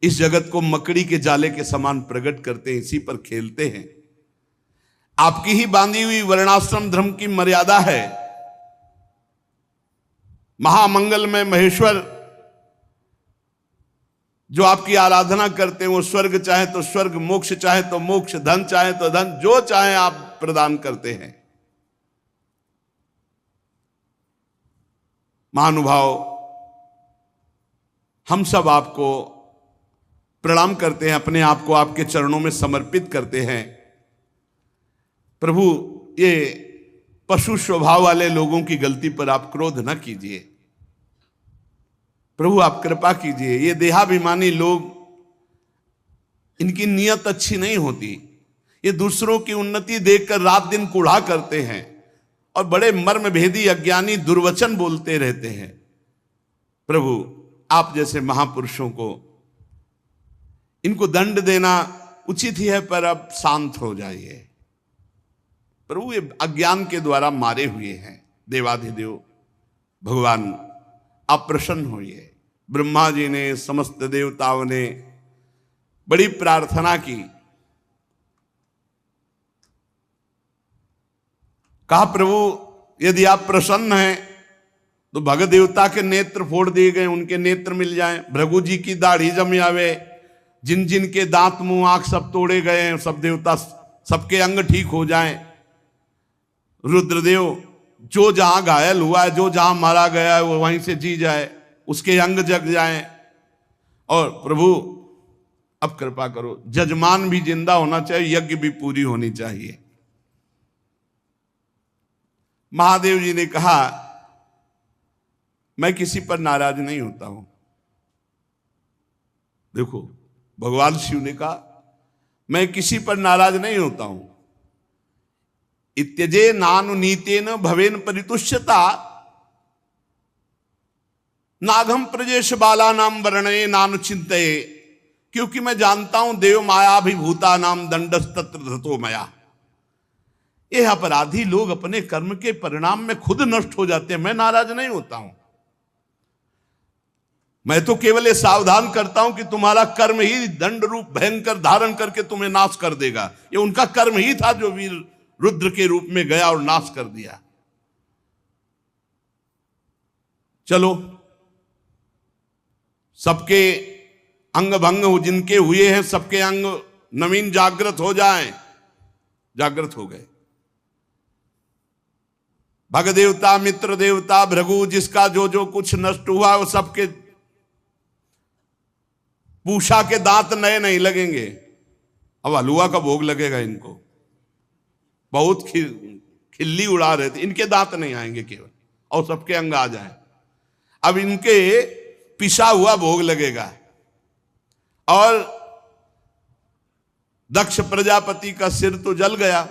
इस जगत को मकड़ी के जाले के समान प्रकट करते हैं, इसी पर खेलते हैं। आपकी ही बांधी हुई वर्णाश्रम धर्म की मर्यादा है। महामंगल में महेश्वर जो आपकी आराधना करते हैं, वो स्वर्ग चाहे तो स्वर्ग, मोक्ष चाहे तो मोक्ष, धन चाहे तो धन, जो चाहे आप प्रदान करते हैं। महानुभाव, हम सब आपको प्रणाम करते हैं, अपने आप को आपके चरणों में समर्पित करते हैं। प्रभु, ये पशु स्वभाव वाले लोगों की गलती पर आप क्रोध न कीजिए। प्रभु आप कृपा कीजिए। ये देहाभिमानी लोग, इनकी नीयत अच्छी नहीं होती। ये दूसरों की उन्नति देखकर रात दिन कूढ़ा करते हैं और बड़े मर्म भेदी अज्ञानी दुर्वचन बोलते रहते हैं। प्रभु आप जैसे महापुरुषों को इनको दंड देना उचित ही है, पर अब शांत हो जाइए। प्रभु ये अज्ञान के द्वारा मारे हुए हैं। देवाधिदेव भगवान आप प्रसन्न होइए। ब्रह्मा जी ने, समस्त देवताओं ने बड़ी प्रार्थना की। कहा प्रभु यदि आप प्रसन्न हैं तो भगत देवता के नेत्र फोड़ दिए गए, उनके नेत्र मिल जाएं। भृगु जी की दाढ़ी जम आवे, जिन जिन के दांत मुंह आंख सब तोड़े गए हैं, सब देवता सबके अंग ठीक हो जाएं। रुद्रदेव जो जहां घायल हुआ है, जो जहां मारा गया है, वो वहीं से जी जाए, उसके अंग जग जाएं। और प्रभु अब कृपा करो, जजमान भी जिंदा होना चाहिए, यज्ञ भी पूरी होनी चाहिए। महादेव जी ने कहा मैं किसी पर नाराज नहीं होता हूं। देखो, भगवान शिव ने कहा मैं किसी पर नाराज नहीं होता हूं। इत्यजे नानुनीतेन भवेन परितुष्यता नाघम प्रजेश बाला नाम वर्णये नानुचिंतये, क्योंकि मैं जानता हूं देव मायाभिभूता नाम दंडस्तत्र धतो मया। ये अपराधी लोग अपने कर्म के परिणाम में खुद नष्ट हो जाते हैं, मैं नाराज नहीं होता हूं। मैं तो केवल ये सावधान करता हूं कि तुम्हारा कर्म ही दंड रूप भयंकर धारण करके तुम्हें नाश कर देगा। ये उनका कर्म ही था जो वीर रुद्र के रूप में गया और नाश कर दिया। चलो, सबके अंग भंग जिनके हुए हैं सबके अंग नवीन जागृत हो जाएं। जागृत हो गए। भग देवता, मित्र देवता, भृगु, जिसका जो जो कुछ नष्ट हुआ वो सबके पूषा के दांत नए नहीं लगेंगे। अब हलुआ का भोग लगेगा इनको, बहुत खिल्ली उड़ा रहे थे, इनके दांत नहीं आएंगे केवल, और सबके अंग आ जाएं। अब इनके पिसा हुआ भोग लगेगा। और दक्ष प्रजापति का सिर तो जल गया,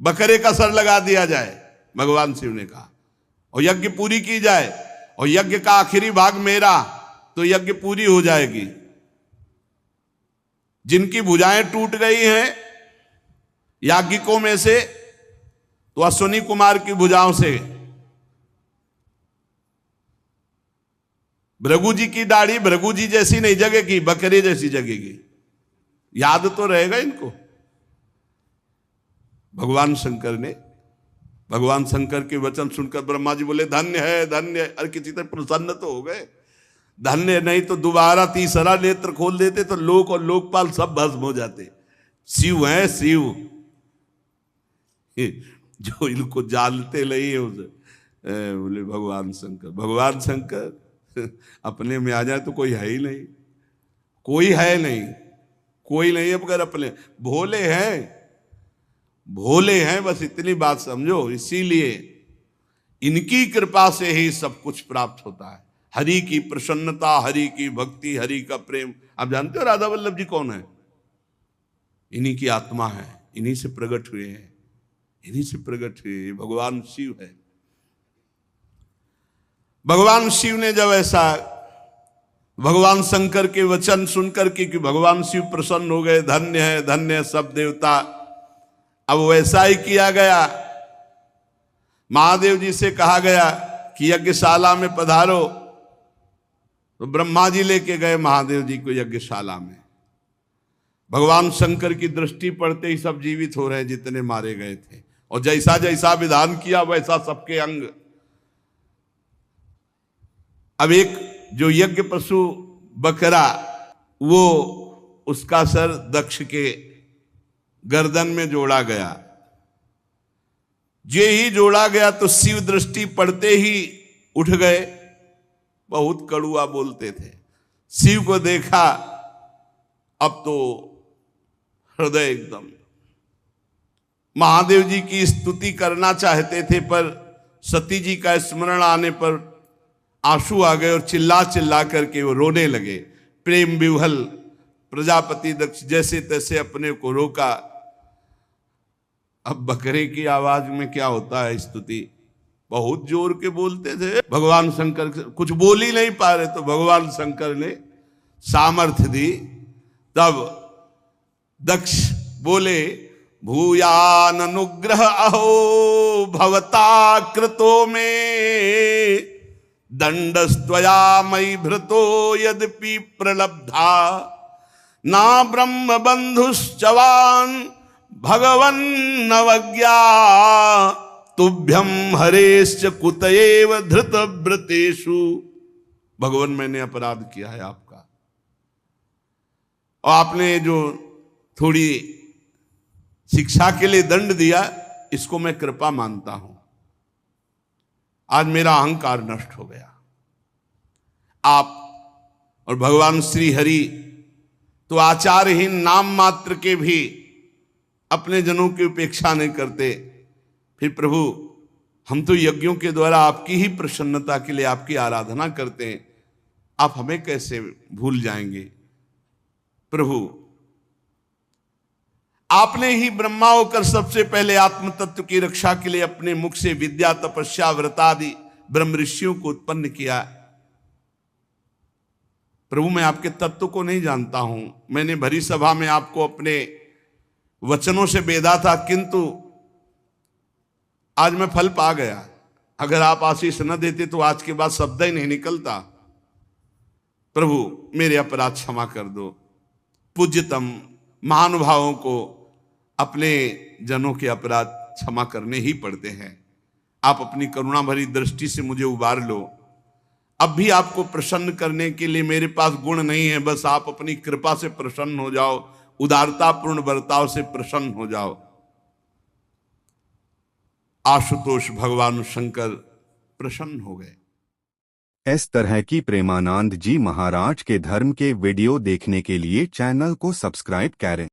बकरे का सर लगा दिया जाए, भगवान शिव ने कहा, और यज्ञ पूरी की जाए, और यज्ञ का आखिरी भाग मेरा, तो यज्ञ पूरी हो जाएगी। जिनकी भुजाएं टूट गई हैं याज्ञिकों में से, तो अश्विनी कुमार की भुजाओं से, भृगु जी की दाढ़ी भृगु जी जैसी नहीं जगेगी, बकरे जैसी जगेगी। याद तो रहेगा इनको। भगवान शंकर के वचन सुनकर ब्रह्मा जी बोले धन्य है, धन्य है। अरे किसी तरह प्रसन्न तो हो गए। धन्य नहीं तो दोबारा तीसरा नेत्र खोल देते तो लोक और लोकपाल सब भस्म हो जाते। शिव है शिव, जो इनको जानते नहीं है उसे बोले भगवान शंकर। भगवान शंकर अपने में आ जाए तो कोई है ही नहीं, कोई है नहीं, कोई नहीं है मगर अपने भोले हैं, भोले हैं, बस इतनी बात समझो। इसीलिए इनकी कृपा से ही सब कुछ प्राप्त होता है। हरि की प्रसन्नता, हरि की भक्ति, हरि का प्रेम। आप जानते हो राधा वल्लभ जी कौन है? इन्हीं की आत्मा है, इन्हीं से प्रकट हुए हैं, इन्हीं से प्रकट हुए। भगवान शिव है। भगवान शिव ने जब ऐसा भगवान शंकर के वचन सुनकर के कि भगवान शिव प्रसन्न हो गए, धन्य है, धन्य है सब देवता, अब वैसा ही किया गया। महादेव जी से कहा गया कि यज्ञशाला में पधारो, तो ब्रह्मा जी लेके गए महादेव जी को यज्ञशाला में। भगवान शंकर की दृष्टि पड़ते ही सब जीवित हो रहे जितने मारे गए थे, और जैसा जैसा विधान किया वैसा सबके अंग। अब एक जो यज्ञ पशु बकरा, वो उसका सर दक्ष के गर्दन में जोड़ा गया। जे ही जोड़ा गया तो शिव दृष्टि पड़ते ही उठ गए। बहुत कड़ुआ बोलते थे। शिव को देखा, अब तो हृदय एकदम, महादेव जी की स्तुति करना चाहते थे, पर सती जी का स्मरण आने पर आंसू आ गए और चिल्ला चिल्ला करके वो रोने लगे। प्रेम विह्वल प्रजापति दक्ष जैसे तैसे अपने को रोका। अब बकरे की आवाज में क्या होता है स्तुति, बहुत जोर के बोलते थे। भगवान शंकर कुछ बोल ही नहीं पा रहे, तो भगवान शंकर ने सामर्थ्य दी। तब दक्ष बोले भूयान अनुग्रह अहो भवता कृतो में दंडस्त्वया मयि भृतो यद्यपि प्रलब्धा ना ब्रह्म बंधुश्चवान भगवन् नवज्ञा तुभ्यम हरेश्च कुतएव धृत व्रतेषु। भगवान मैंने अपराध किया है आपका, और आपने जो थोड़ी शिक्षा के लिए दंड दिया, इसको मैं कृपा मानता हूं। आज मेरा अहंकार नष्ट हो गया। आप और भगवान श्री हरि तो आचारहीन नाम मात्र के भी अपने जनों की उपेक्षा नहीं करते। फिर प्रभु हम तो यज्ञों के द्वारा आपकी ही प्रसन्नता के लिए आपकी आराधना करते हैं, आप हमें कैसे भूल जाएंगे। प्रभु आपने ही ब्रह्मा होकर सबसे पहले आत्म तत्व की रक्षा के लिए अपने मुख से विद्या तपस्या व्रतादि ब्रह्म ऋषियों को उत्पन्न किया। प्रभु मैं आपके तत्व को नहीं जानता हूं, मैंने भरी सभा में आपको अपने वचनों से बेधा था, किंतु आज मैं फल पा गया। अगर आप आशीष न देते तो आज के बाद शब्द ही नहीं निकलता। प्रभु मेरे अपराध क्षमा कर दो। पूज्यतम महानुभावों को अपने जनों के अपराध क्षमा करने ही पड़ते हैं। आप अपनी करुणा भरी दृष्टि से मुझे उबार लो। अब भी आपको प्रसन्न करने के लिए मेरे पास गुण नहीं है, बस आप अपनी कृपा से प्रसन्न हो जाओ, उदारतापूर्ण बर्ताव से प्रसन्न हो जाओ। आशुतोष भगवान शंकर प्रसन्न हो गए। इस तरह की प्रेमानंद जी महाराज के धर्म के वीडियो देखने के लिए चैनल को सब्सक्राइब करें।